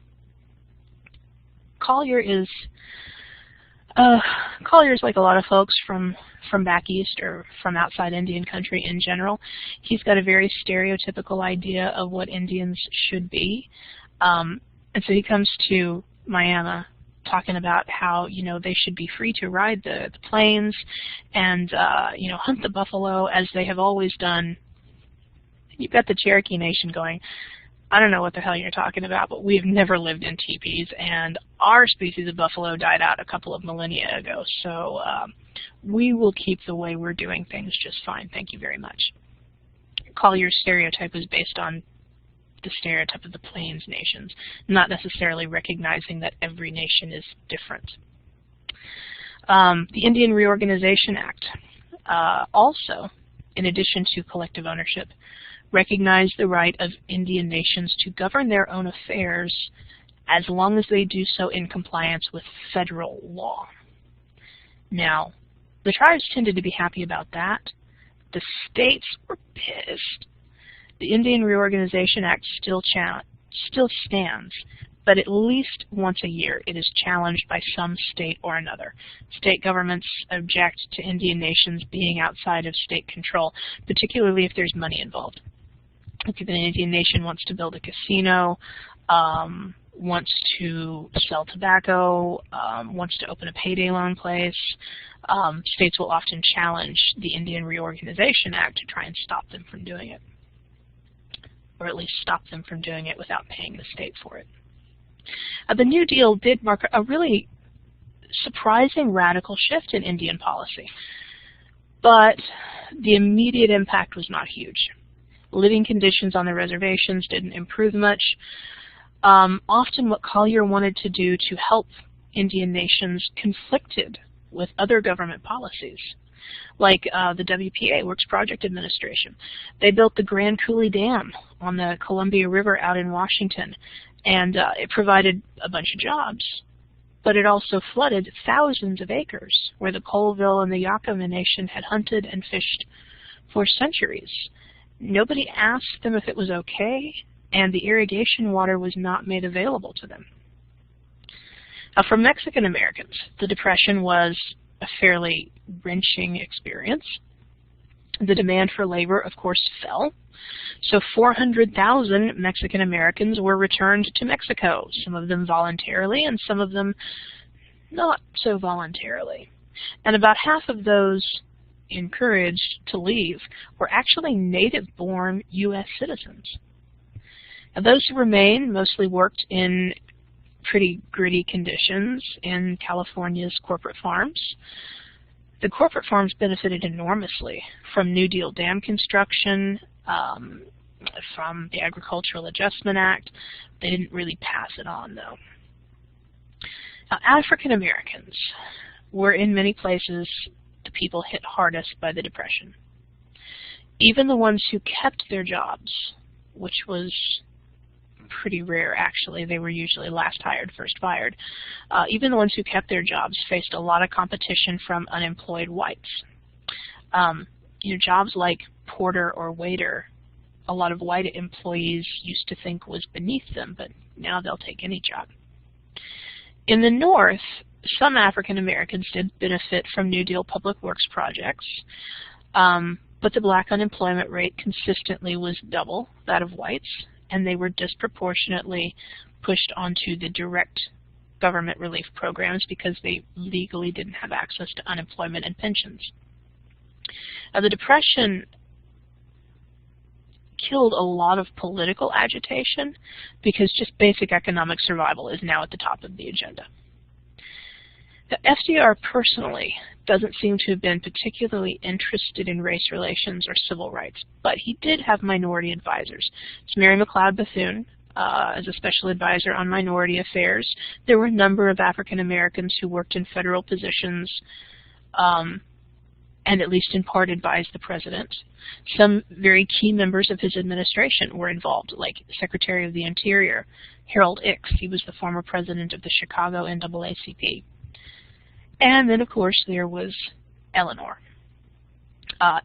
Speaker 1: Collier's like a lot of folks from back east or from outside Indian country in general. He's got a very stereotypical idea of what Indians should be. And so he comes to Miami talking about how, they should be free to ride the plains and, hunt the buffalo as they have always done. You've got the Cherokee Nation going, I don't know what the hell you're talking about, but we've never lived in teepees, and our species of buffalo died out a couple of millennia ago, so we will keep the way we're doing things just fine. Thank you very much. Collier's stereotype is based on the stereotype of the Plains nations, not necessarily recognizing that every nation is different. The Indian Reorganization Act also, in addition to collective ownership, recognized the right of Indian nations to govern their own affairs as long as they do so in compliance with federal law. Now, the tribes tended to be happy about that. The states were pissed. The Indian Reorganization Act still stands, but at least once a year it is challenged by some state or another. State governments object to Indian nations being outside of state control, particularly if there's money involved. If an Indian nation wants to build a casino, wants to sell tobacco, wants to open a payday loan place, states will often challenge the Indian Reorganization Act to try and stop them from doing it, or at least stop them from doing it without paying the state for it. The New Deal did mark a really surprising radical shift in Indian policy, but the immediate impact was not huge. Living conditions on the reservations didn't improve much. Often what Collier wanted to do to help Indian nations conflicted with other government policies, like the WPA, Works Project Administration. They built the Grand Coulee Dam on the Columbia River out in Washington, and it provided a bunch of jobs, but it also flooded thousands of acres where the Colville and the Yakima Nation had hunted and fished for centuries. Nobody asked them if it was okay, and the irrigation water was not made available to them. Now, for Mexican Americans, the Depression was a fairly wrenching experience. The demand for labor, of course, fell. So 400,000 Mexican Americans were returned to Mexico, some of them voluntarily and some of them not so voluntarily. And about half of those encouraged to leave were actually native-born U.S. citizens. Now, those who remained mostly worked in pretty gritty conditions in California's corporate farms. The corporate farms benefited enormously from New Deal dam construction, from the Agricultural Adjustment Act. They didn't really pass it on, though. Now, African Americans were in many places the people hit hardest by the Depression. Even the ones who kept their jobs, which was pretty rare actually, they were usually last hired, first fired. Even the ones who kept their jobs faced a lot of competition from unemployed whites. Jobs like porter or waiter, a lot of white employees used to think was beneath them, but now they'll take any job. In the North, some African Americans did benefit from New Deal public works projects, but the black unemployment rate consistently was double that of whites, and they were disproportionately pushed onto the direct government relief programs because they legally didn't have access to unemployment and pensions. Now, the Depression killed a lot of political agitation because just basic economic survival is now at the top of the agenda. Now, FDR personally doesn't seem to have been particularly interested in race relations or civil rights, but he did have minority advisors. It's Mary McLeod Bethune as a special advisor on minority affairs. There were a number of African Americans who worked in federal positions and at least in part advised the president. Some very key members of his administration were involved, like Secretary of the Interior, Harold Ickes. He was the former president of the Chicago NAACP. And then, of course, there was Eleanor.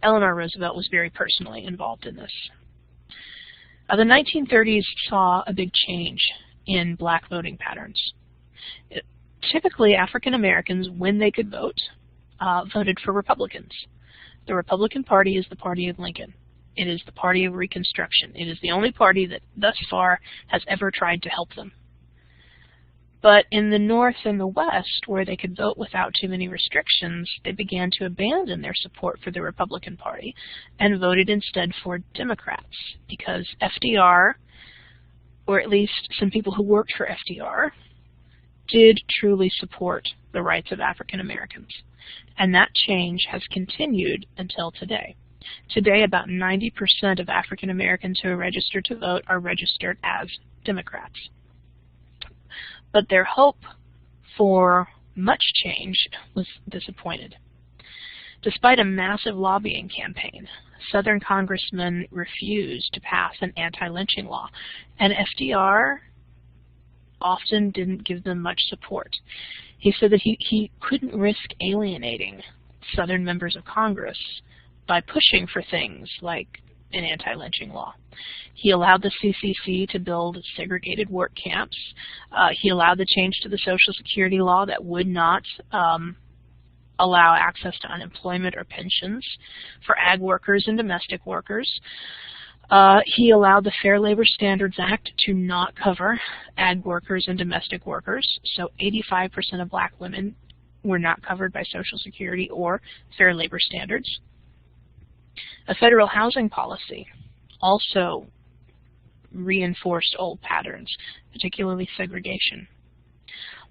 Speaker 1: Eleanor Roosevelt was very personally involved in this. The 1930s saw a big change in black voting patterns. Typically, African Americans, when they could vote, voted for Republicans. The Republican Party is the party of Lincoln. It is the party of Reconstruction. It is the only party that thus far has ever tried to help them. But in the North and the West, where they could vote without too many restrictions, they began to abandon their support for the Republican Party and voted instead for Democrats, because FDR, or at least some people who worked for FDR, did truly support the rights of African Americans. And that change has continued until today. Today, about 90% of African Americans who are registered to vote are registered as Democrats. But their hope for much change was disappointed. Despite a massive lobbying campaign, Southern congressmen refused to pass an anti-lynching law, and FDR often didn't give them much support. He said that he couldn't risk alienating Southern members of Congress by pushing for things like an anti-lynching law. He allowed the CCC to build segregated work camps. He allowed the change to the Social Security law that would not allow access to unemployment or pensions for ag workers and domestic workers. He allowed the Fair Labor Standards Act to not cover ag workers and domestic workers, so 85% of black women were not covered by Social Security or Fair Labor Standards. A federal housing policy also reinforced old patterns, particularly segregation.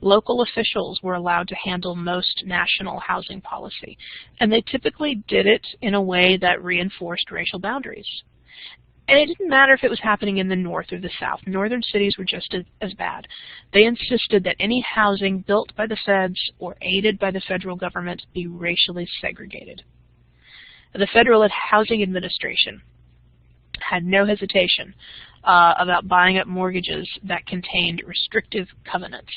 Speaker 1: Local officials were allowed to handle most national housing policy, and they typically did it in a way that reinforced racial boundaries. And it didn't matter if it was happening in the North or the South. Northern cities were just as bad. They insisted that any housing built by the feds or aided by the federal government be racially segregated. The Federal Housing Administration had no hesitation about buying up mortgages that contained restrictive covenants.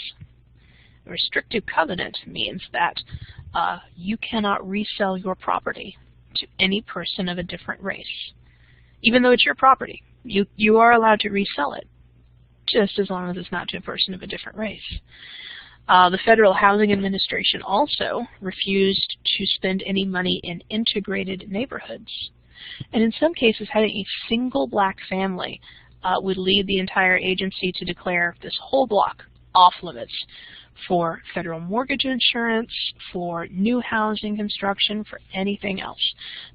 Speaker 1: A restrictive covenant means that you cannot resell your property to any person of a different race. Even though it's your property, you are allowed to resell it, just as long as it's not to a person of a different race. The Federal Housing Administration also refused to spend any money in integrated neighborhoods. And in some cases, having a single black family would lead the entire agency to declare this whole block off limits for federal mortgage insurance, for new housing construction, for anything else.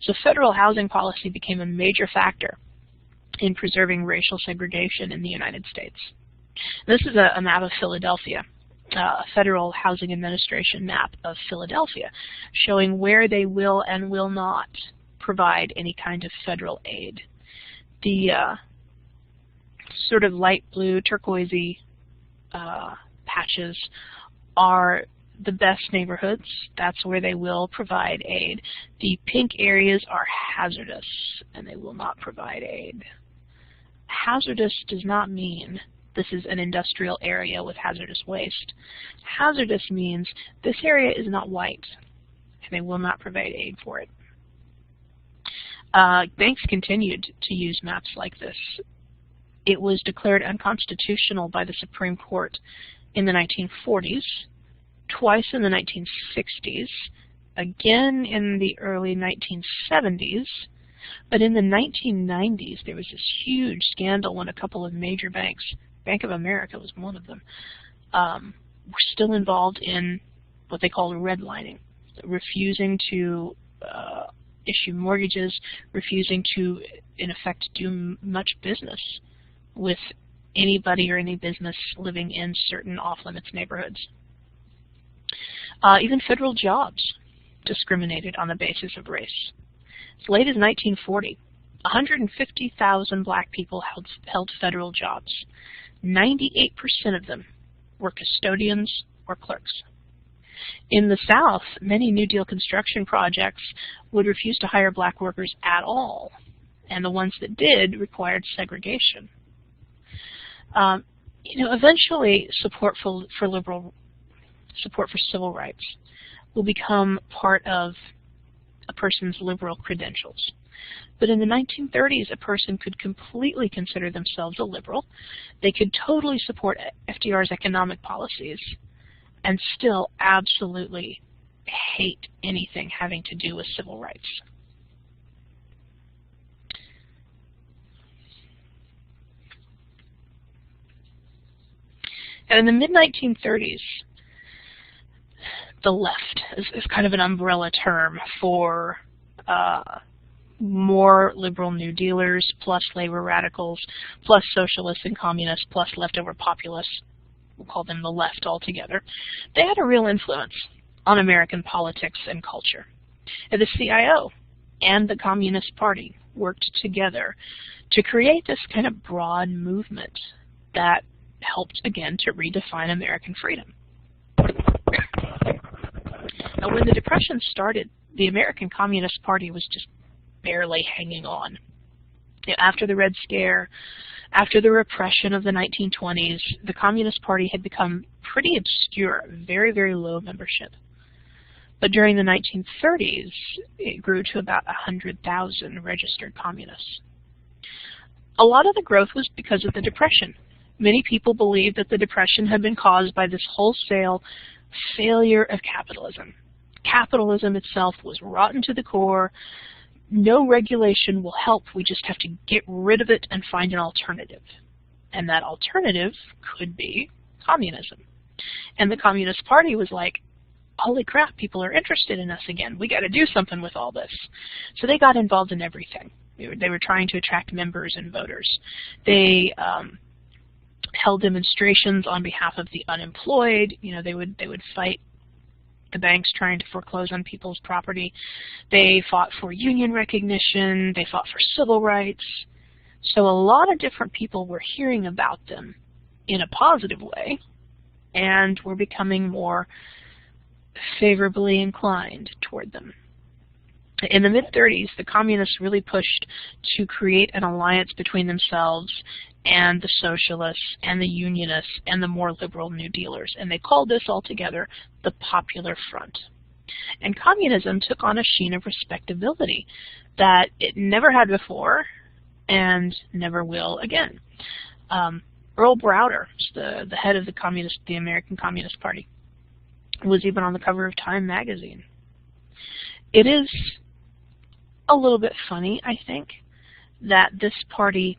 Speaker 1: So federal housing policy became a major factor in preserving racial segregation in the United States. This is a map of Philadelphia, a Federal Housing Administration map of Philadelphia, showing where they will and will not provide any kind of federal aid. The sort of light blue, turquoisey patches are the best neighborhoods. That's where they will provide aid. The pink areas are hazardous, and they will not provide aid. Hazardous does not mean this is an industrial area with hazardous waste. Hazardous means this area is not white, and they will not provide aid for it. Banks continued to use maps like this. It was declared unconstitutional by the Supreme Court in the 1940s, twice in the 1960s, again in the early 1970s, but in the 1990s there was this huge scandal when a couple of major banks, Bank of America was one of them, were still involved in what they called redlining, refusing to issue mortgages, refusing to, in effect, do much business with anybody or any business living in certain off-limits neighborhoods. Even federal jobs discriminated on the basis of race. As late as 1940, 150,000 black people held federal jobs. 98% of them were custodians or clerks. In the South, many New Deal construction projects would refuse to hire black workers at all, and the ones that did required segregation. Eventually, support for civil rights will become part of a person's liberal credentials. But in the 1930s, a person could completely consider themselves a liberal. They could totally support FDR's economic policies and still absolutely hate anything having to do with civil rights. And in the mid-1930s, the left is kind of an umbrella term for more liberal New Dealers, plus labor radicals, plus socialists and communists, plus leftover populists. We'll call them the left altogether. They had a real influence on American politics and culture. And the CIO and the Communist Party worked together to create this kind of broad movement that helped, again, to redefine American freedom. Now, when the Depression started, the American Communist Party was just barely hanging on. After the Red Scare, after the repression of the 1920s, the Communist Party had become pretty obscure, very, very low membership. But during the 1930s, it grew to about 100,000 registered communists. A lot of the growth was because of the Depression. Many people believed that the Depression had been caused by this wholesale failure of capitalism. Capitalism itself was rotten to the core. No regulation will help. We just have to get rid of it and find an alternative. And that alternative could be communism. And the Communist Party was like, holy crap, people are interested in us again. We got to do something with all this. So they got involved in everything. They were trying to attract members and voters. They held demonstrations on behalf of the unemployed. They would fight the banks trying to foreclose on people's property. They fought for union recognition. They fought for civil rights. So a lot of different people were hearing about them in a positive way and were becoming more favorably inclined toward them. In the mid-30s, the communists really pushed to create an alliance between themselves and the socialists and the unionists and the more liberal New Dealers, and they called this altogether the Popular Front. And communism took on a sheen of respectability that it never had before and never will again. Earl Browder, the head of the American Communist Party, was even on the cover of Time magazine. It is a little bit funny, I think, that this party,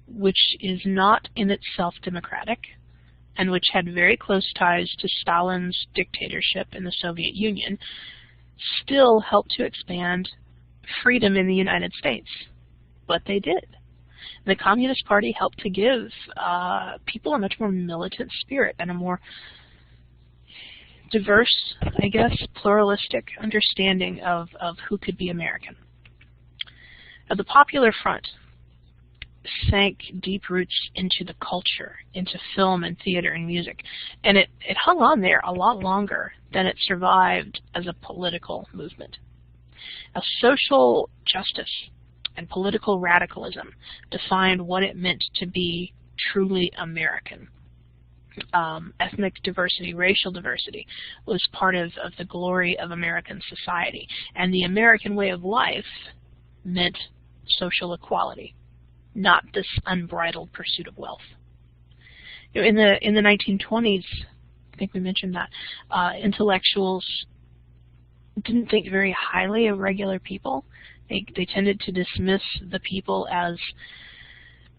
Speaker 1: which is not in itself democratic and which had very close ties to Stalin's dictatorship in the Soviet Union, still helped to expand freedom in the United States. But they did. The Communist Party helped to give people a much more militant spirit and a more diverse, I guess, pluralistic understanding of who could be American. Now, the Popular Front sank deep roots into the culture, into film and theater and music, and it hung on there a lot longer than it survived as a political movement. Now, social justice and political radicalism defined what it meant to be truly American. Ethnic diversity, racial diversity was part of the glory of American society, and the American way of life meant social equality, not this unbridled pursuit of wealth. In the 1920s, think we mentioned that. Intellectuals didn't think very highly of regular people. They tended to dismiss the people as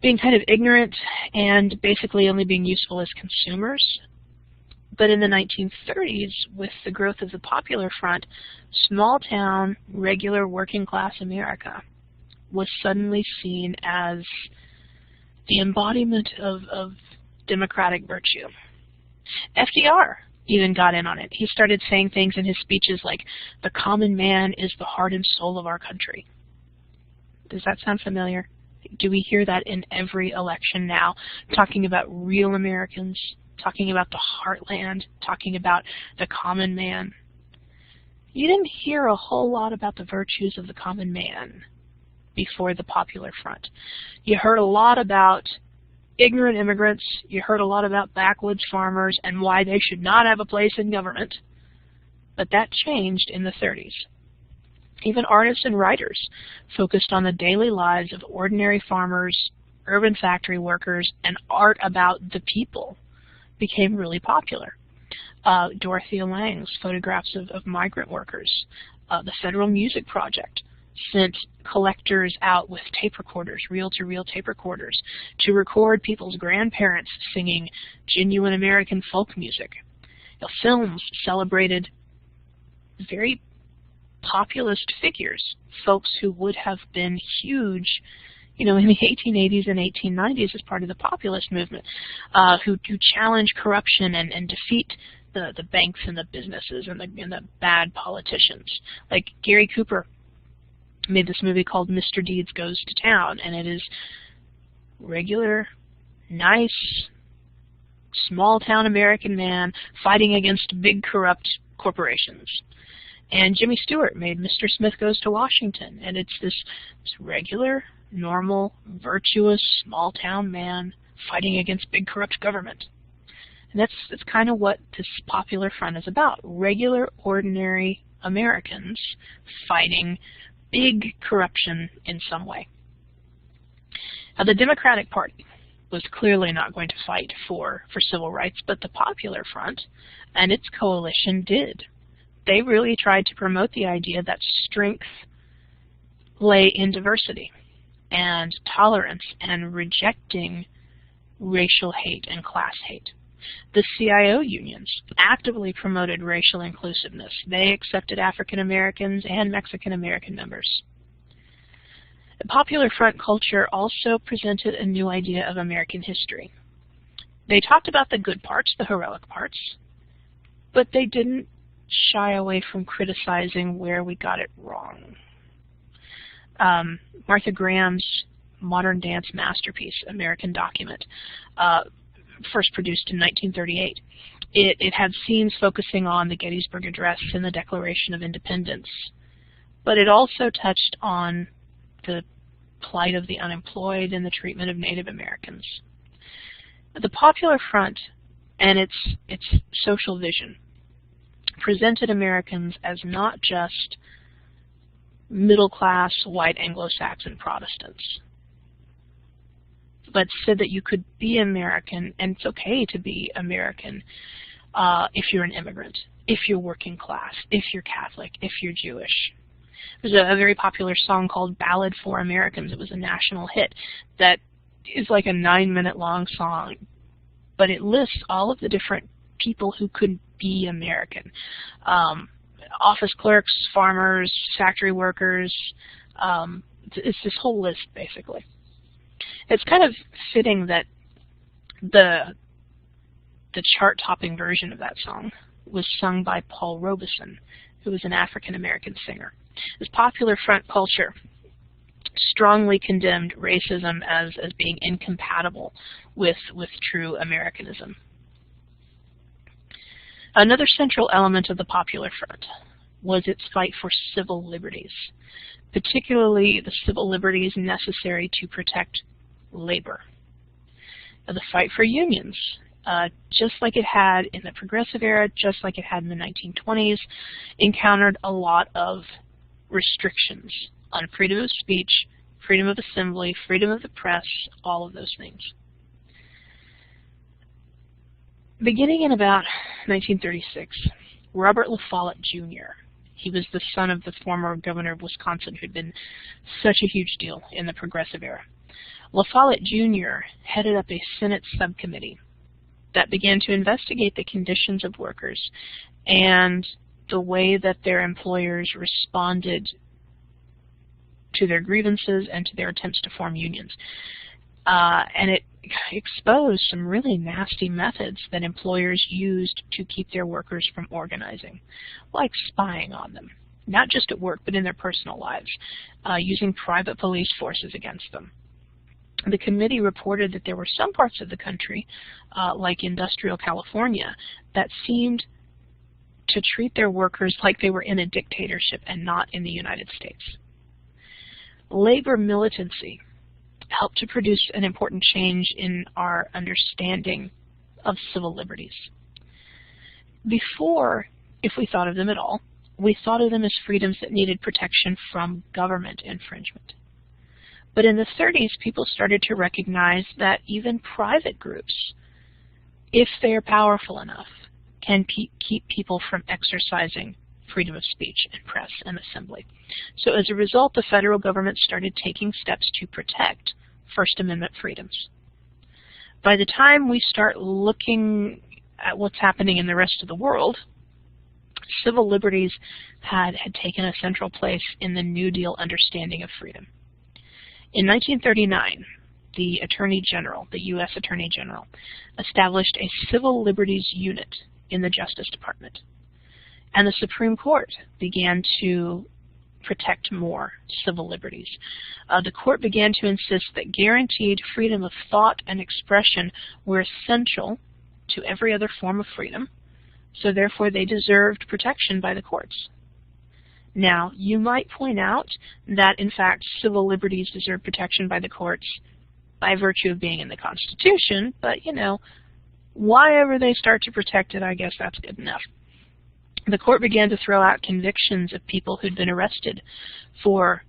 Speaker 1: being kind of ignorant and basically only being useful as consumers. But in the 1930s, with the growth of the Popular Front, small-town, regular working-class America was suddenly seen as the embodiment of democratic virtue. FDR even got in on it. He started saying things in his speeches like, "The common man is the heart and soul of our country." Does that sound familiar? Do we hear that in every election now? Talking about real Americans, talking about the heartland, talking about the common man. You didn't hear a whole lot about the virtues of the common man before the Popular Front. You heard a lot about ignorant immigrants, you heard a lot about backwoods farmers and why they should not have a place in government. But that changed in the 30s. Even artists and writers focused on the daily lives of ordinary farmers, urban factory workers, and art about the people became really popular. Dorothea Lange's photographs of migrant workers. The Federal Music Project sent collectors out with tape recorders, reel-to-reel tape recorders, to record people's grandparents singing genuine American folk music. Films celebrated very populist figures, folks who would have been huge, in the 1880s and 1890s as part of the populist movement, who challenged corruption and defeat the banks and the businesses and the bad politicians. Like Gary Cooper made this movie called Mr. Deeds Goes to Town, and it is regular, nice, small-town American man fighting against big corrupt corporations. And Jimmy Stewart made Mr. Smith Goes to Washington, and it's this regular, normal, virtuous, small-town man fighting against big corrupt government. And that's kind of what this Popular Front is about. Regular, ordinary Americans fighting big corruption in some way. Now, the Democratic Party was clearly not going to fight for civil rights, but the Popular Front and its coalition did. They really tried to promote the idea that strength lay in diversity and tolerance and rejecting racial hate and class hate. The CIO unions actively promoted racial inclusiveness. They accepted African Americans and Mexican American members. The Popular Front culture also presented a new idea of American history. They talked about the good parts, the heroic parts, but they didn't shy away from criticizing where we got it wrong. Martha Graham's modern dance masterpiece, American Document, first produced in 1938. It had scenes focusing on the Gettysburg Address and the Declaration of Independence, but it also touched on the plight of the unemployed and the treatment of Native Americans. The Popular Front and its social vision presented Americans as not just middle-class white Anglo-Saxon Protestants, but said that you could be American, and it's okay to be American if you're an immigrant, if you're working class, if you're Catholic, if you're Jewish. There's a very popular song called Ballad for Americans. It was a national hit that is like a 9-minute long song, but it lists all of the different people who could be American. Office clerks, farmers, factory workers, it's this whole list, basically. It's kind of fitting that the chart-topping version of that song was sung by Paul Robeson, who was an African-American singer. This Popular Front culture strongly condemned racism as being incompatible with true Americanism. Another central element of the Popular Front was its fight for civil liberties, particularly the civil liberties necessary to protect labor. Now, the fight for unions, just like it had in the Progressive era, just like it had in the 1920s, encountered a lot of restrictions on freedom of speech, freedom of assembly, freedom of the press, all of those things. Beginning in about 1936, Robert La Follette Jr. He was the son of the former governor of Wisconsin, who had been such a huge deal in the Progressive era. La Follette Jr. headed up a Senate subcommittee that began to investigate the conditions of workers and the way that their employers responded to their grievances and to their attempts to form unions. And it exposed some really nasty methods that employers used to keep their workers from organizing, like spying on them, not just at work, but in their personal lives, using private police forces against them. The committee reported that there were some parts of the country, like industrial California, that seemed to treat their workers like they were in a dictatorship and not in the United States. Labor militancy helped to produce an important change in our understanding of civil liberties. Before, if we thought of them at all, we thought of them as freedoms that needed protection from government infringement. But in the 30s, people started to recognize that even private groups, if they are powerful enough, can keep people from exercising freedom of speech and press and assembly. So as a result, the federal government started taking steps to protect First Amendment freedoms. By the time we start looking at what's happening in the rest of the world, civil liberties had taken a central place in the New Deal understanding of freedom. In 1939, the Attorney General, the U.S. Attorney General, established a Civil Liberties Unit in the Justice Department. And the Supreme Court began to protect more civil liberties. The court began to insist that guaranteed freedom of thought and expression were essential to every other form of freedom, so therefore they deserved protection by the courts. Now, you might point out that, in fact, civil liberties deserve protection by the courts by virtue of being in the Constitution, but, you know, why ever they start to protect it, I guess that's good enough. The court began to throw out convictions of people who'd been arrested for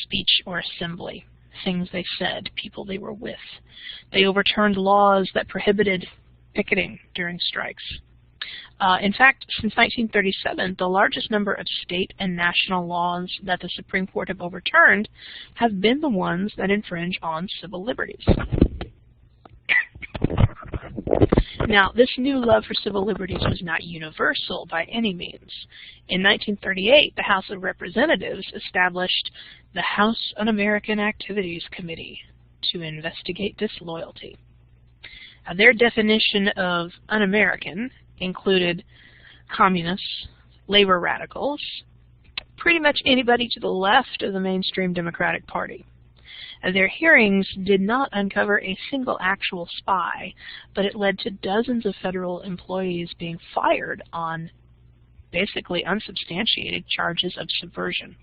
Speaker 1: speech or assembly, things they said, people they were with. They overturned laws that prohibited picketing during strikes. In fact, since 1937, the largest number of state and national laws that the Supreme Court have overturned have been the ones that infringe on civil liberties. Now, this new love for civil liberties was not universal by any means. In 1938, the House of Representatives established the House Un-American Activities Committee to investigate disloyalty. Now, their definition of un-American included communists, labor radicals, pretty much anybody to the left of the mainstream Democratic Party. Their hearings did not uncover a single actual spy, but it led to dozens of federal employees being fired on basically unsubstantiated charges of subversion.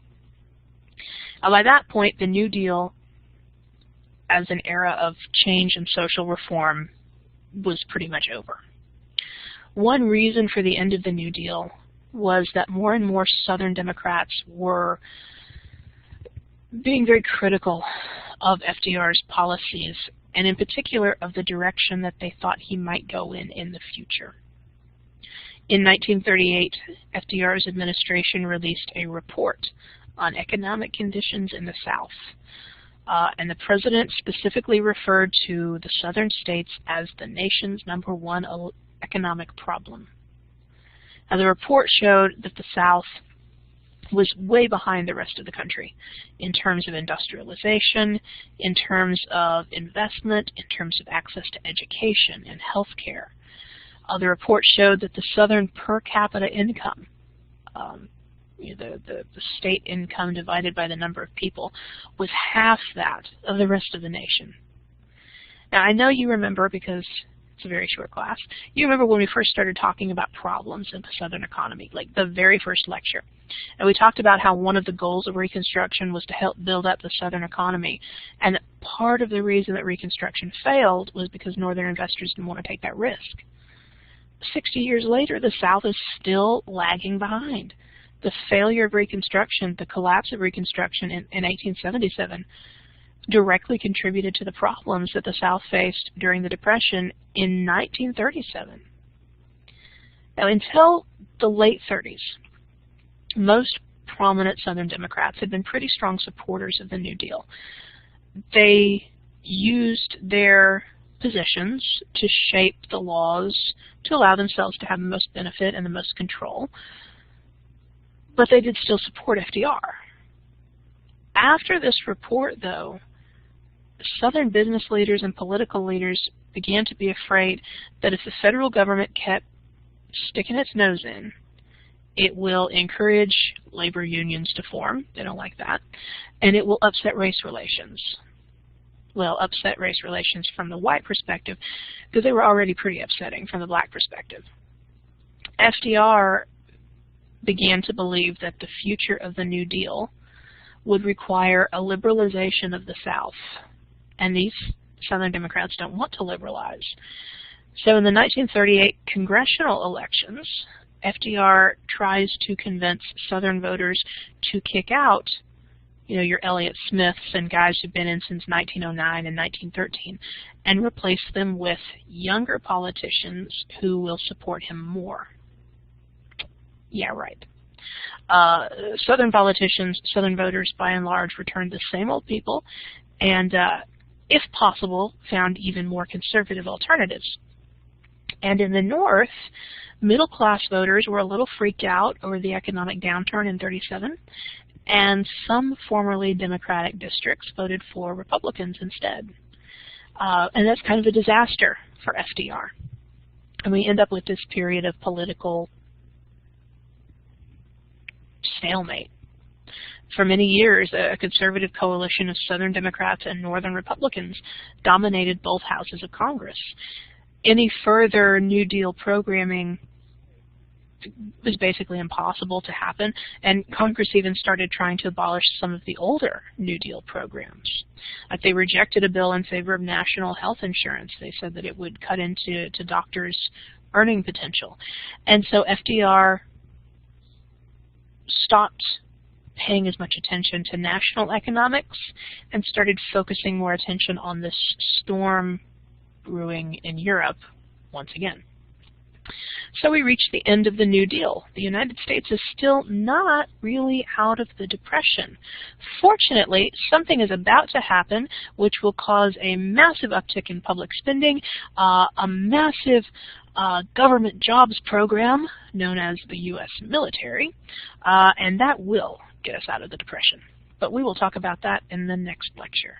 Speaker 1: By that point, the New Deal, as an era of change and social reform, was pretty much over. One reason for the end of the New Deal was that more and more Southern Democrats were being very critical of FDR's policies, and in particular of the direction that they thought he might go in the future. In 1938, FDR's administration released a report on economic conditions in the South, and the president specifically referred to the southern states as the nation's #1 economic problem. Now, the report showed that the South was way behind the rest of the country in terms of industrialization, in terms of investment, in terms of access to education and health care. The report showed that the Southern per capita income, the state income divided by the number of people, was half that of the rest of the nation. Now, I know you remember, because it's a very short class, you remember when we first started talking about problems in the Southern economy, like the very first lecture. And we talked about how one of the goals of Reconstruction was to help build up the Southern economy. And part of the reason that Reconstruction failed was because Northern investors didn't want to take that risk. 60 years later, the South is still lagging behind. The failure of Reconstruction, the collapse of Reconstruction in 1877, directly contributed to the problems that the South faced during the Depression in 1937. Now, until the late 30s, most prominent Southern Democrats had been pretty strong supporters of the New Deal. They used their positions to shape the laws to allow themselves to have the most benefit and the most control, but they did still support FDR. After this report, though, Southern business leaders and political leaders began to be afraid that if the federal government kept sticking its nose in, it will encourage labor unions to form. They don't like that. And it will upset race relations. Well, upset race relations from the white perspective, because they were already pretty upsetting from the black perspective. FDR began to believe that the future of the New Deal would require a liberalization of the South. And these Southern Democrats don't want to liberalize. So in the 1938 congressional elections, FDR tries to convince Southern voters to kick out, your Elliott Smiths and guys who've been in since 1909 and 1913, and replace them with younger politicians who will support him more. Yeah, right. Southern politicians, Southern voters, by and large, returned the same old people, and if possible, found even more conservative alternatives. And in the North, middle-class voters were a little freaked out over the economic downturn in '37, and some formerly Democratic districts voted for Republicans instead. And that's kind of a disaster for FDR. And we end up with this period of political stalemate. For many years, a conservative coalition of Southern Democrats and Northern Republicans dominated both houses of Congress. Any further New Deal programming was basically impossible to happen, and Congress even started trying to abolish some of the older New Deal programs. Like they rejected a bill in favor of national health insurance. They said that it would cut into doctors' earning potential. And so FDR stopped paying as much attention to national economics and started focusing more attention on this storm brewing in Europe once again. So we reach the end of the New Deal. The United States is still not really out of the Depression. Fortunately, something is about to happen which will cause a massive uptick in public spending, a massive government jobs program known as the U.S. military, and that will get us out of the Depression. But we will talk about that in the next lecture.